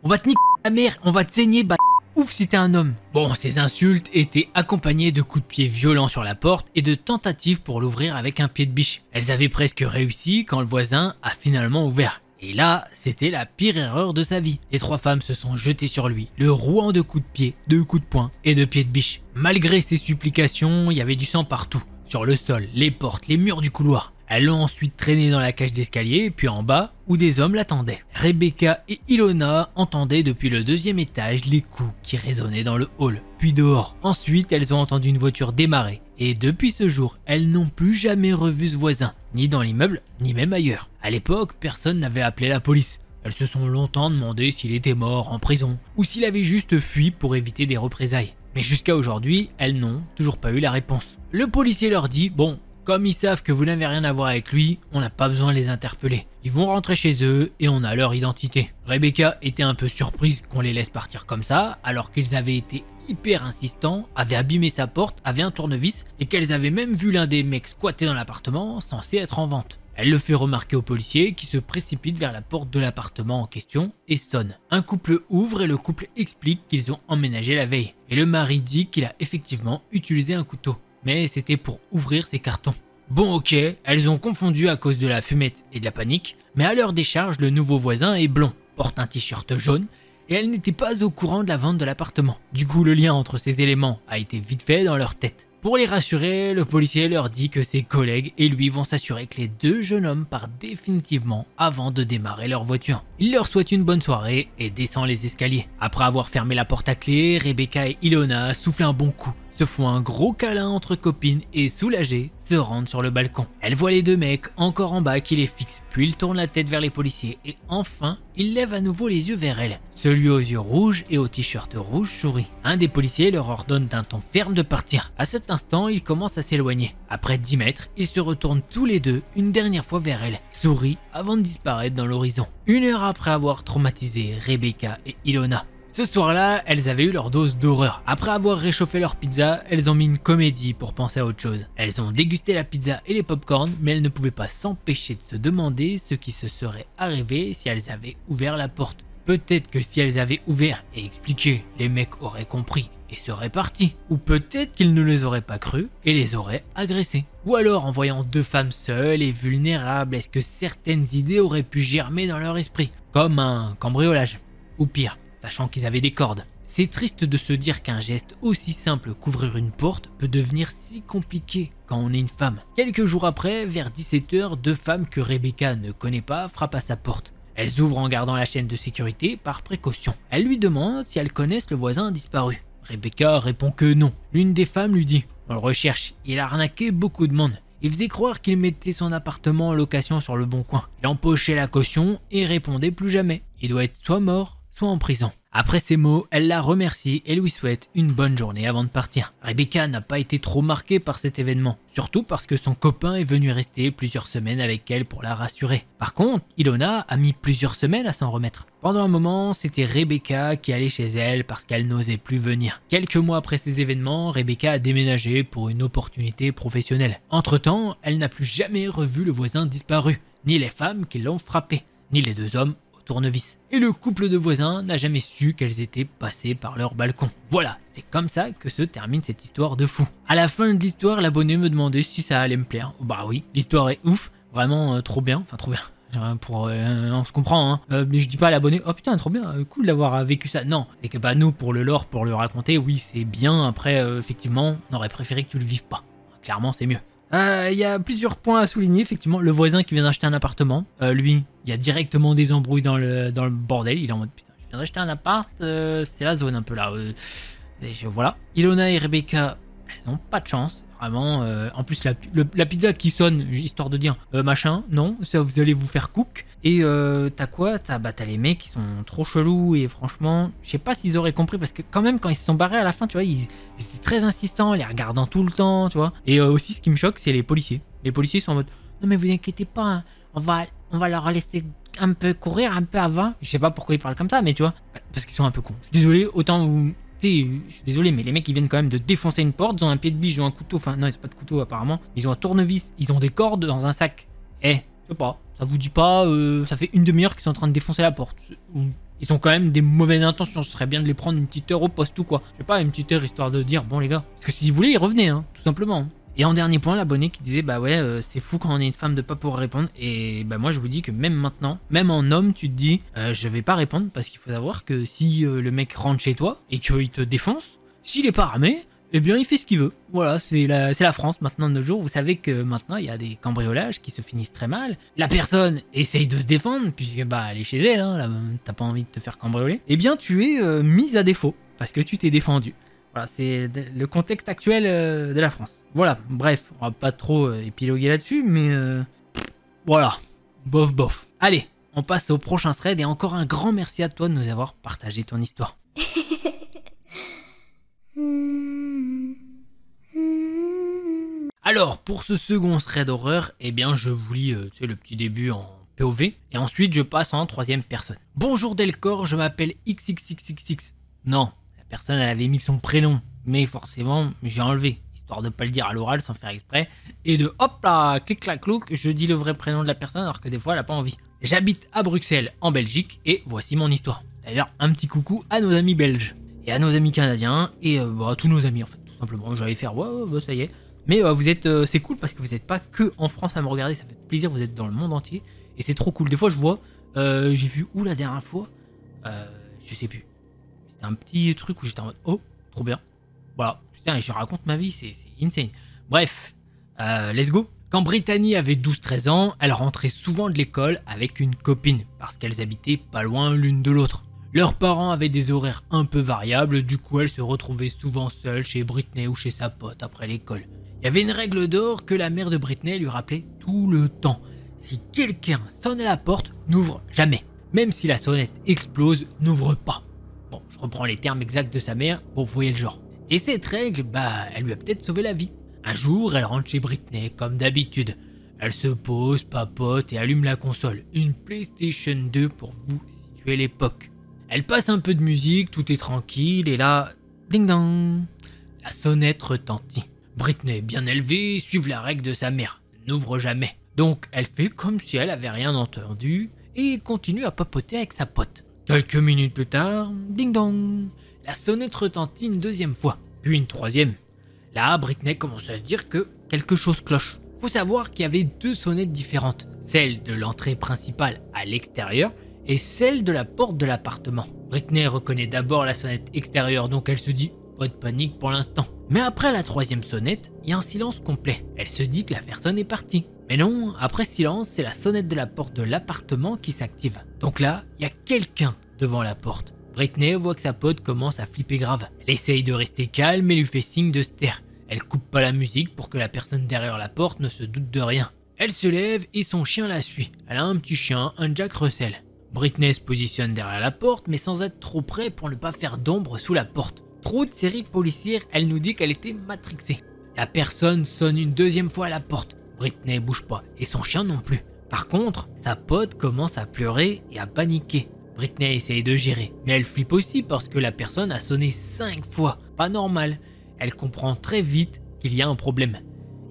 On va te niquer la mère, on va te saigner, bah... Ouf si t'es un homme !» Bon, ces insultes étaient accompagnées de coups de pied violents sur la porte et de tentatives pour l'ouvrir avec un pied de biche. Elles avaient presque réussi quand le voisin a finalement ouvert. Et là, c'était la pire erreur de sa vie. Les 3 femmes se sont jetées sur lui, le rouant de coups de pied, de coups de poing et de pieds de biche. Malgré ses supplications, il y avait du sang partout. Sur le sol, les portes, les murs du couloir. Elles l'ont ensuite traîné dans la cage d'escalier, puis en bas, où des hommes l'attendaient. Rebecca et Ilona entendaient depuis le 2e étage les coups qui résonnaient dans le hall, puis dehors. Ensuite, elles ont entendu une voiture démarrer, et depuis ce jour, elles n'ont plus jamais revu ce voisin, ni dans l'immeuble, ni même ailleurs. À l'époque, personne n'avait appelé la police. Elles se sont longtemps demandé s'il était mort, en prison, ou s'il avait juste fui pour éviter des représailles. Mais jusqu'à aujourd'hui, elles n'ont toujours pas eu la réponse. Le policier leur dit « Bon, comme ils savent que vous n'avez rien à voir avec lui, on n'a pas besoin de les interpeller. Ils vont rentrer chez eux et on a leur identité. » Rebecca était un peu surprise qu'on les laisse partir comme ça, alors qu'ils avaient été hyper insistants, avaient abîmé sa porte, avaient un tournevis et qu'elles avaient même vu l'un des mecs squatter dans l'appartement censé être en vente. Elle le fait remarquer au policier qui se précipite vers la porte de l'appartement en question et sonne. Un couple ouvre et le couple explique qu'ils ont emménagé la veille. Et le mari dit qu'il a effectivement utilisé un couteau. Mais c'était pour ouvrir ses cartons. Bon ok, elles ont confondu à cause de la fumette et de la panique, mais à leur décharge, le nouveau voisin est blond, porte un t-shirt jaune, et elles n'étaient pas au courant de la vente de l'appartement. Du coup, le lien entre ces éléments a été vite fait dans leur tête. Pour les rassurer, le policier leur dit que ses collègues et lui vont s'assurer que les 2 jeunes hommes partent définitivement avant de démarrer leur voiture. Il leur souhaite une bonne soirée et descend les escaliers. Après avoir fermé la porte à clé, Rebecca et Ilona soufflent un bon coup, se font un gros câlin entre copines et soulagées, se rendent sur le balcon. Elle voit les 2 mecs encore en bas qui les fixent, puis il tourne la tête vers les policiers et enfin, il lève à nouveau les yeux vers elle. Celui aux yeux rouges et au t-shirt rouge sourit. Un des policiers leur ordonne d'un ton ferme de partir. À cet instant, ils commencent à s'éloigner. Après 10 mètres, ils se retournent tous les 2 une dernière fois vers elle, sourient avant de disparaître dans l'horizon. 1 heure après avoir traumatisé Rebecca et Ilona. Ce soir-là, elles avaient eu leur dose d'horreur. Après avoir réchauffé leur pizza, elles ont mis une comédie pour penser à autre chose. Elles ont dégusté la pizza et les pop-corn, mais elles ne pouvaient pas s'empêcher de se demander ce qui se serait arrivé si elles avaient ouvert la porte. Peut-être que si elles avaient ouvert et expliqué, les mecs auraient compris et seraient partis. Ou peut-être qu'ils ne les auraient pas crus et les auraient agressés. Ou alors en voyant 2 femmes seules et vulnérables, est-ce que certaines idées auraient pu germer dans leur esprit, comme un cambriolage, ou pire, sachant qu'ils avaient des cordes. C'est triste de se dire qu'un geste aussi simple qu'ouvrir une porte peut devenir si compliqué quand on est une femme. Quelques jours après, vers 17 h, 2 femmes que Rebecca ne connaît pas frappent à sa porte. Elles ouvrent en gardant la chaîne de sécurité par précaution. Elles lui demandent si elles connaissent le voisin disparu. Rebecca répond que non. L'une des femmes lui dit « On le recherche, il a arnaqué beaucoup de monde. Il faisait croire qu'il mettait son appartement en location sur le bon coin. Il empochait la caution et répondait plus jamais. Il doit être soit mort, soit en prison. » Après ces mots, elle la remercie et lui souhaite une bonne journée avant de partir. Rebecca n'a pas été trop marquée par cet événement, surtout parce que son copain est venu rester plusieurs semaines avec elle pour la rassurer. Par contre, Ilona a mis plusieurs semaines à s'en remettre. Pendant un moment, c'était Rebecca qui allait chez elle parce qu'elle n'osait plus venir. Quelques mois après ces événements, Rebecca a déménagé pour une opportunité professionnelle. Entre-temps, elle n'a plus jamais revu le voisin disparu, ni les femmes qui l'ont frappé, ni les 2 hommes tournevis. Et le couple de voisins n'a jamais su qu'elles étaient passées par leur balcon. Voilà, c'est comme ça que se termine cette histoire de fou. À la fin de l'histoire, l'abonné me demandait si ça allait me plaire. Bah oui, l'histoire est ouf, vraiment trop bien, enfin trop bien. On se comprend, hein. Mais je dis pas à l'abonné, oh putain, trop bien, cool d'avoir vécu ça. Non, c'est que bah nous, pour le lore, pour le raconter, oui, c'est bien. Après, effectivement, on aurait préféré que tu le vives pas. Clairement, c'est mieux. Il y a plusieurs points à souligner, effectivement. Le voisin qui vient d'acheter un appartement, lui, il y a directement des embrouilles dans le bordel. Il est en mode putain, je viens d'acheter un appart, c'est la zone un peu là. Voilà. Ilona et Rebecca, elles ont pas de chance. Vraiment, en plus la pizza qui sonne, histoire de dire machin, non, ça vous allez vous faire cook. Et t'as quoi? T'as les mecs qui sont trop chelous et franchement, je sais pas s'ils auraient compris parce que quand même quand ils se sont barrés à la fin, tu vois, ils étaient très insistants, les regardant tout le temps, tu vois. Et aussi ce qui me choque, c'est les policiers. Les policiers sont en mode non mais vous inquiétez pas, hein, on va leur laisser un peu courir un peu avant. Je sais pas pourquoi ils parlent comme ça, mais tu vois, parce qu'ils sont un peu cons. Je suis désolé, autant vous... Je suis désolé, mais les mecs ils viennent quand même de défoncer une porte, ils ont un pied de biche, ils ont un couteau, enfin non, ils ont pas de couteau apparemment, ils ont un tournevis, ils ont des cordes dans un sac. Je sais pas, ça vous dit pas, ça fait une demi-heure qu'ils sont en train de défoncer la porte. Ils ont quand même des mauvaises intentions, ce serait bien de les prendre une petite heure au poste ou quoi. Je sais pas, une petite heure histoire de dire, bon les gars, parce que s'ils voulaient, ils revenaient, hein, tout simplement. Et en dernier point, l'abonné qui disait bah ouais, c'est fou quand on est une femme de pas pouvoir répondre. Et bah moi je vous dis que même maintenant, même en homme, tu te dis je vais pas répondre parce qu'il faut savoir que si le mec rentre chez toi et qu'il te défonce, s'il est pas armé, eh bien il fait ce qu'il veut. Voilà, c'est la France maintenant de nos jours. Vous savez que maintenant il y a des cambriolages qui se finissent très mal. La personne essaye de se défendre puisque bah elle est chez elle, hein, t'as pas envie de te faire cambrioler. Eh bien tu es mise à défaut parce que tu t'es défendu. Voilà, c'est le contexte actuel de la France. Voilà, bref, on va pas trop épiloguer là-dessus, mais voilà, bof. Allez, on passe au prochain thread et encore un grand merci à toi de nous avoir partagé ton histoire. Alors, pour ce second thread horreur, eh bien je vous lis le petit début en POV, et ensuite je passe en troisième personne. Bonjour Delcor, je m'appelle XXXXX. Non. Personne elle avait mis son prénom, mais forcément j'ai enlevé, histoire de pas le dire à l'oral sans faire exprès, et de hop là, clic clac clouc, je dis le vrai prénom de la personne alors que des fois elle a pas envie. J'habite à Bruxelles en Belgique et voici mon histoire. D'ailleurs un petit coucou à nos amis belges et à nos amis canadiens et à tous nos amis en fait tout simplement. J'allais faire ouais ça y est, mais vous êtes c'est cool parce que vous n'êtes pas que en France à me regarder, ça fait plaisir, vous êtes dans le monde entier et c'est trop cool. Des fois je vois, j'ai vu où la dernière fois, je sais plus. C'était un petit truc où j'étais en mode oh trop bien, voilà, putain je raconte ma vie, c'est insane. Bref, let's go. Quand Brittany avait 12-13 ans, elle rentrait souvent de l'école avec une copine parce qu'elles habitaient pas loin l'une de l'autre. Leurs parents avaient des horaires un peu variables, du coup elle se retrouvait souvent seule chez Brittany ou chez sa pote après l'école. Il y avait une règle d'or que la mère de Brittany lui rappelait tout le temps: si quelqu'un sonne à la porte, n'ouvre jamais, même si la sonnette explose, n'ouvre pas. Bon, je reprends les termes exacts de sa mère pour vous voyez le genre. Et cette règle, elle lui a peut-être sauvé la vie. Un jour, elle rentre chez Brittany comme d'habitude. Elle se pose, papote et allume la console. Une PlayStation 2 pour vous situer l'époque. Elle passe un peu de musique, tout est tranquille et là, ding dong, la sonnette retentit. Brittany, bien élevée, suit la règle de sa mère, n'ouvre jamais. Donc elle fait comme si elle avait rien entendu et continue à papoter avec sa pote. Quelques minutes plus tard, ding dong, la sonnette retentit une deuxième fois, puis une troisième. Là, Brittany commence à se dire que quelque chose cloche. Faut savoir qu'il y avait deux sonnettes différentes, celle de l'entrée principale à l'extérieur et celle de la porte de l'appartement. Britney reconnaît d'abord la sonnette extérieure, donc elle se dit pas de panique pour l'instant. Mais après la troisième sonnette, il y a un silence complet. Elle se dit que la personne est partie. Mais non, après ce silence, c'est la sonnette de la porte de l'appartement qui s'active. Donc là, il y a quelqu'un devant la porte. Britney voit que sa pote commence à flipper grave. Elle essaye de rester calme et lui fait signe de se taire. Elle coupe pas la musique pour que la personne derrière la porte ne se doute de rien. Elle se lève et son chien la suit. Elle a un petit chien, un Jack Russell. Britney se positionne derrière la porte mais sans être trop près pour ne pas faire d'ombre sous la porte. Trop de séries policières, elle nous dit qu'elle était matrixée. La personne sonne une deuxième fois à la porte. Britney bouge pas et son chien non plus. Par contre, sa pote commence à pleurer et à paniquer. Britney essaye de gérer, mais elle flippe aussi parce que la personne a sonné 5 fois. Pas normal. Elle comprend très vite qu'il y a un problème.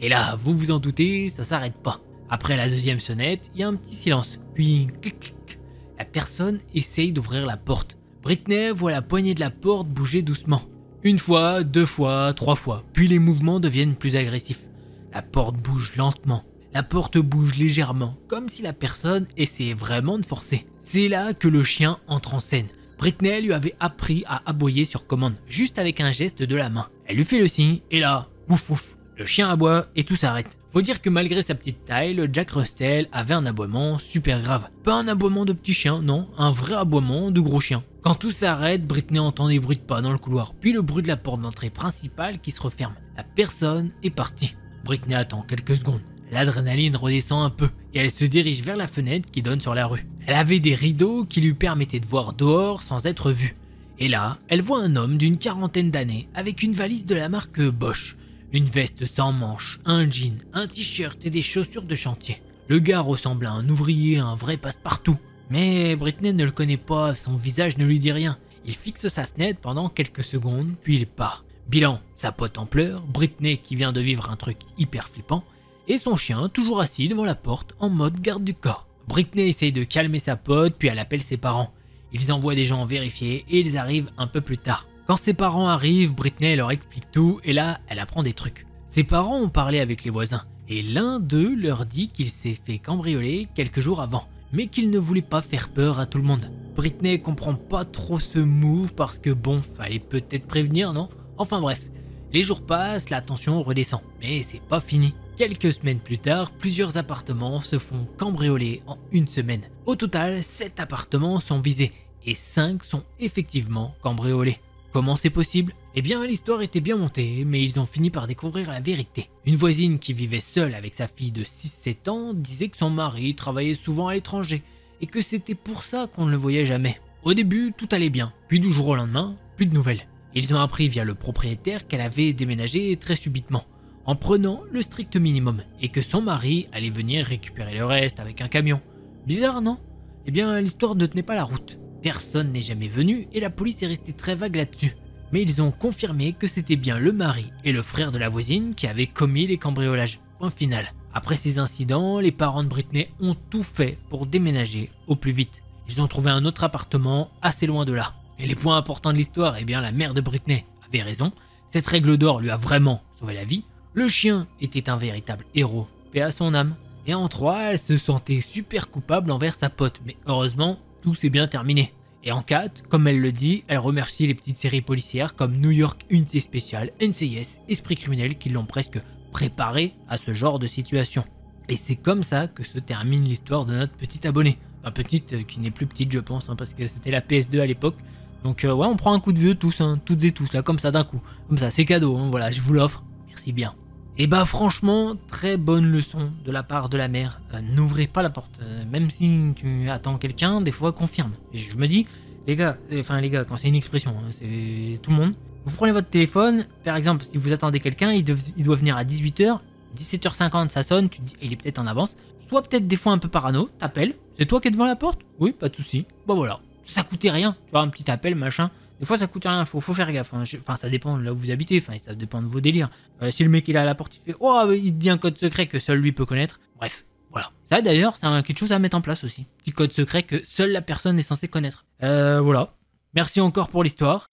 Et là, vous vous en doutez, ça s'arrête pas. Après la deuxième sonnette, il y a un petit silence. Puis, clic clic. La personne essaye d'ouvrir la porte. Britney voit la poignée de la porte bouger doucement. Une fois, 2 fois, 3 fois. Puis les mouvements deviennent plus agressifs. La porte bouge lentement. La porte bouge légèrement, comme si la personne essayait vraiment de forcer. C'est là que le chien entre en scène. Britney lui avait appris à aboyer sur commande, juste avec un geste de la main. Elle lui fait le signe, et là, ouf ouf, le chien aboie et tout s'arrête. Faut dire que malgré sa petite taille, le Jack Russell avait un aboiement super grave. Pas un aboiement de petit chien, non, un vrai aboiement de gros chien. Quand tout s'arrête, Britney entend des bruits de pas dans le couloir, puis le bruit de la porte d'entrée principale qui se referme. La personne est partie. Britney attend quelques secondes. L'adrénaline redescend un peu et elle se dirige vers la fenêtre qui donne sur la rue. Elle avait des rideaux qui lui permettaient de voir dehors sans être vue. Et là, elle voit un homme d'une quarantaine d'années avec une valise de la marque Bosch, une veste sans manches, un jean, un t-shirt et des chaussures de chantier. Le gars ressemble à un ouvrier, un vrai passe-partout. Mais Britney ne le connaît pas, son visage ne lui dit rien. Il fixe sa fenêtre pendant quelques secondes, puis il part. Bilan, sa pote en pleurs, Britney qui vient de vivre un truc hyper flippant, et son chien toujours assis devant la porte en mode garde du corps. Britney essaye de calmer sa pote puis elle appelle ses parents. Ils envoient des gens vérifier et ils arrivent un peu plus tard. Quand ses parents arrivent, Britney leur explique tout et là, elle apprend des trucs. Ses parents ont parlé avec les voisins et l'un d'eux leur dit qu'il s'est fait cambrioler quelques jours avant, mais qu'il ne voulait pas faire peur à tout le monde. Britney comprend pas trop ce move parce que bon, fallait peut-être prévenir, non? Enfin bref, les jours passent, la tension redescend, mais c'est pas fini. Quelques semaines plus tard, plusieurs appartements se font cambrioler en une semaine. Au total, 7 appartements sont visés et 5 sont effectivement cambriolés. Comment c'est possible? Eh bien, l'histoire était bien montée, mais ils ont fini par découvrir la vérité. Une voisine qui vivait seule avec sa fille de 6-7 ans disait que son mari travaillait souvent à l'étranger et que c'était pour ça qu'on ne le voyait jamais. Au début, tout allait bien, puis du jour au lendemain, plus de nouvelles. Ils ont appris via le propriétaire qu'elle avait déménagé très subitement, en prenant le strict minimum, et que son mari allait venir récupérer le reste avec un camion. Bizarre, non? Eh bien, l'histoire ne tenait pas la route. Personne n'est jamais venu et la police est restée très vague là-dessus. Mais ils ont confirmé que c'était bien le mari et le frère de la voisine qui avaient commis les cambriolages. Point final. Après ces incidents, les parents de Britney ont tout fait pour déménager au plus vite. Ils ont trouvé un autre appartement assez loin de là. Et les points importants de l'histoire, eh bien la mère de Britney avait raison. Cette règle d'or lui a vraiment sauvé la vie. Le chien était un véritable héros, paix à son âme. Et en 3, elle se sentait super coupable envers sa pote, mais heureusement, tout s'est bien terminé. Et en 4, comme elle le dit, elle remercie les petites séries policières comme New York Unité Spéciale, NCIS, Esprit Criminel qui l'ont presque préparée à ce genre de situation. Et c'est comme ça que se termine l'histoire de notre petite abonnée. Enfin petite, qui n'est plus petite je pense, parce que c'était la PS2 à l'époque. Donc ouais, on prend un coup de vieux tous, toutes et tous, là, comme ça d'un coup. Comme ça, c'est cadeau, voilà, je vous l'offre. Merci bien. Et bah franchement, très bonne leçon de la part de la mère. N'ouvrez pas la porte, même si tu attends quelqu'un, des fois confirme. Et je me dis, les gars, quand c'est une expression, c'est tout le monde. Vous prenez votre téléphone, par exemple, si vous attendez quelqu'un, il doit venir à 18h, 17h50 ça sonne, tu te dis, il est peut-être en avance. Soit peut-être des fois un peu parano, t'appelles, c'est toi qui es devant la porte? Oui, pas de souci. Bah voilà, ça coûtait rien, tu vois, un petit appel, machin. Des fois ça coûte rien, faut faire gaffe. Enfin, ça dépend de là où vous habitez, ça dépend de vos délires. Si le mec il est à la porte, il fait oh, il te dit un code secret que seul lui peut connaître. Bref, voilà. Ça d'ailleurs, c'est quelque chose à mettre en place aussi. Petit code secret que seule la personne est censée connaître. Voilà. Merci encore pour l'histoire.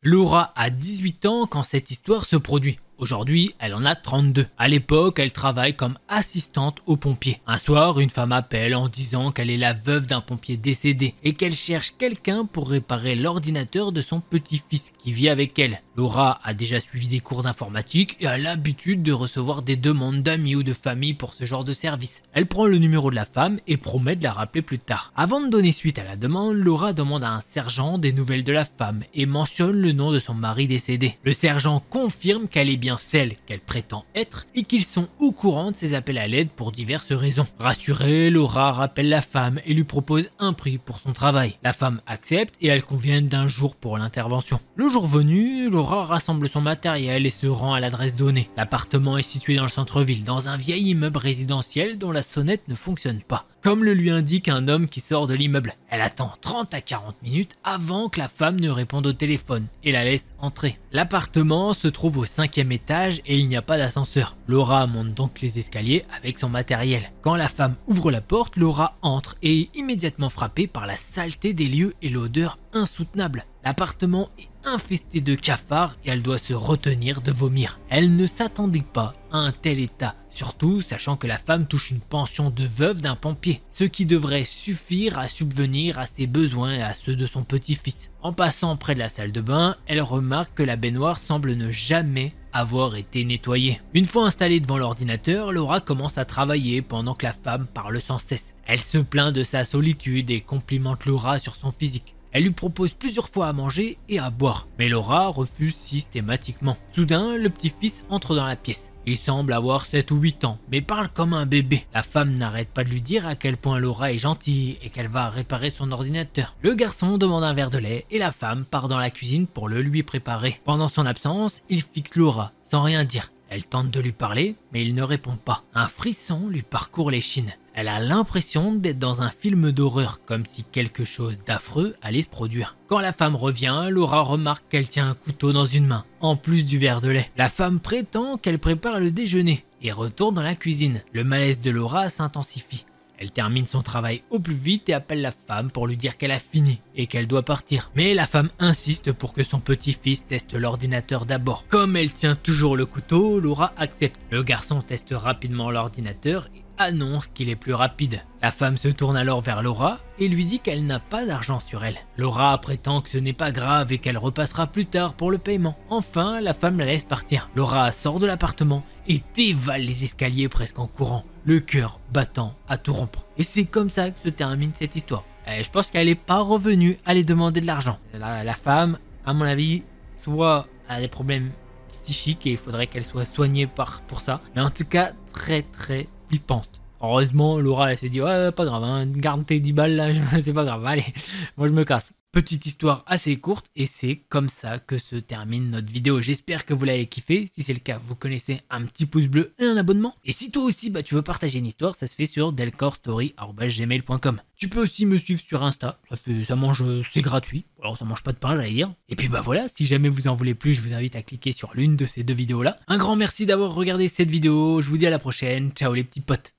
Laura a 18 ans quand cette histoire se produit. Aujourd'hui, elle en a 32. À l'époque, elle travaille comme assistante aux pompiers. Un soir, une femme appelle en disant qu'elle est la veuve d'un pompier décédé et qu'elle cherche quelqu'un pour réparer l'ordinateur de son petit-fils qui vit avec elle. Laura a déjà suivi des cours d'informatique et a l'habitude de recevoir des demandes d'amis ou de famille pour ce genre de service. Elle prend le numéro de la femme et promet de la rappeler plus tard. Avant de donner suite à la demande, Laura demande à un sergent des nouvelles de la femme et mentionne le nom de son mari décédé. Le sergent confirme qu'elle est bien celle qu'elle prétend être et qu'ils sont au courant de ses appels à l'aide pour diverses raisons. Rassurée, Laura rappelle la femme et lui propose un prix pour son travail. La femme accepte et elles conviennent d'un jour pour l'intervention. Le jour venu, Laura rassemble son matériel et se rend à l'adresse donnée. L'appartement est situé dans le centre-ville, dans un vieil immeuble résidentiel dont la sonnette ne fonctionne pas. Comme le lui indique un homme qui sort de l'immeuble. Elle attend 30 à 40 minutes avant que la femme ne réponde au téléphone et la laisse entrer. L'appartement se trouve au 5e étage et il n'y a pas d'ascenseur. Laura monte donc les escaliers avec son matériel. Quand la femme ouvre la porte, Laura entre et est immédiatement frappée par la saleté des lieux et l'odeur insoutenable. L'appartement est infesté de cafards et elle doit se retenir de vomir. Elle ne s'attendait pas à un tel état, surtout sachant que la femme touche une pension de veuve d'un pompier, ce qui devrait suffire à subvenir à ses besoins et à ceux de son petit-fils. En passant près de la salle de bain, elle remarque que la baignoire semble ne jamais avoir été nettoyée. Une fois installée devant l'ordinateur, Laura commence à travailler pendant que la femme parle sans cesse. Elle se plaint de sa solitude et complimente Laura sur son physique. Elle lui propose plusieurs fois à manger et à boire, mais Laura refuse systématiquement. Soudain, le petit-fils entre dans la pièce. Il semble avoir 7 ou 8 ans, mais parle comme un bébé. La femme n'arrête pas de lui dire à quel point Laura est gentille et qu'elle va réparer son ordinateur. Le garçon demande un verre de lait et la femme part dans la cuisine pour le lui préparer. Pendant son absence, il fixe Laura, sans rien dire. Elle tente de lui parler, mais il ne répond pas. Un frisson lui parcourt l'échine. Elle a l'impression d'être dans un film d'horreur, comme si quelque chose d'affreux allait se produire. Quand la femme revient, Laura remarque qu'elle tient un couteau dans une main, en plus du verre de lait. La femme prétend qu'elle prépare le déjeuner et retourne dans la cuisine. Le malaise de Laura s'intensifie. Elle termine son travail au plus vite et appelle la femme pour lui dire qu'elle a fini et qu'elle doit partir. Mais la femme insiste pour que son petit-fils teste l'ordinateur d'abord. Comme elle tient toujours le couteau, Laura accepte. Le garçon teste rapidement l'ordinateur et annonce qu'il est plus rapide. La femme se tourne alors vers Laura et lui dit qu'elle n'a pas d'argent sur elle. Laura prétend que ce n'est pas grave et qu'elle repassera plus tard pour le paiement. Enfin, la femme la laisse partir. Laura sort de l'appartement et dévale les escaliers presque en courant, le cœur battant à tout rompre. Et c'est comme ça que se termine cette histoire. Je pense qu'elle n'est pas revenue aller demander de l'argent. La femme, à mon avis, soit a des problèmes psychiques et il faudrait qu'elle soit soignée pour ça. Mais en tout cas, très flippante. Heureusement, Laura, elle s'est dit, ouais, pas grave, hein, garde tes 10 balles là, c'est pas grave, allez, moi je me casse. Petite histoire assez courte et c'est comme ça que se termine notre vidéo. J'espère que vous l'avez kiffé. Si c'est le cas, vous connaissez un petit pouce bleu et un abonnement. Et si toi aussi tu veux partager une histoire, ça se fait sur delcorstory@gmail.com. Tu peux aussi me suivre sur Insta. Ça mange, c'est gratuit. Alors ça mange pas de pain, j'allais dire. Et puis voilà, si jamais vous en voulez plus, je vous invite à cliquer sur l'une de ces deux vidéos là. Un grand merci d'avoir regardé cette vidéo. Je vous dis à la prochaine. Ciao les petits potes.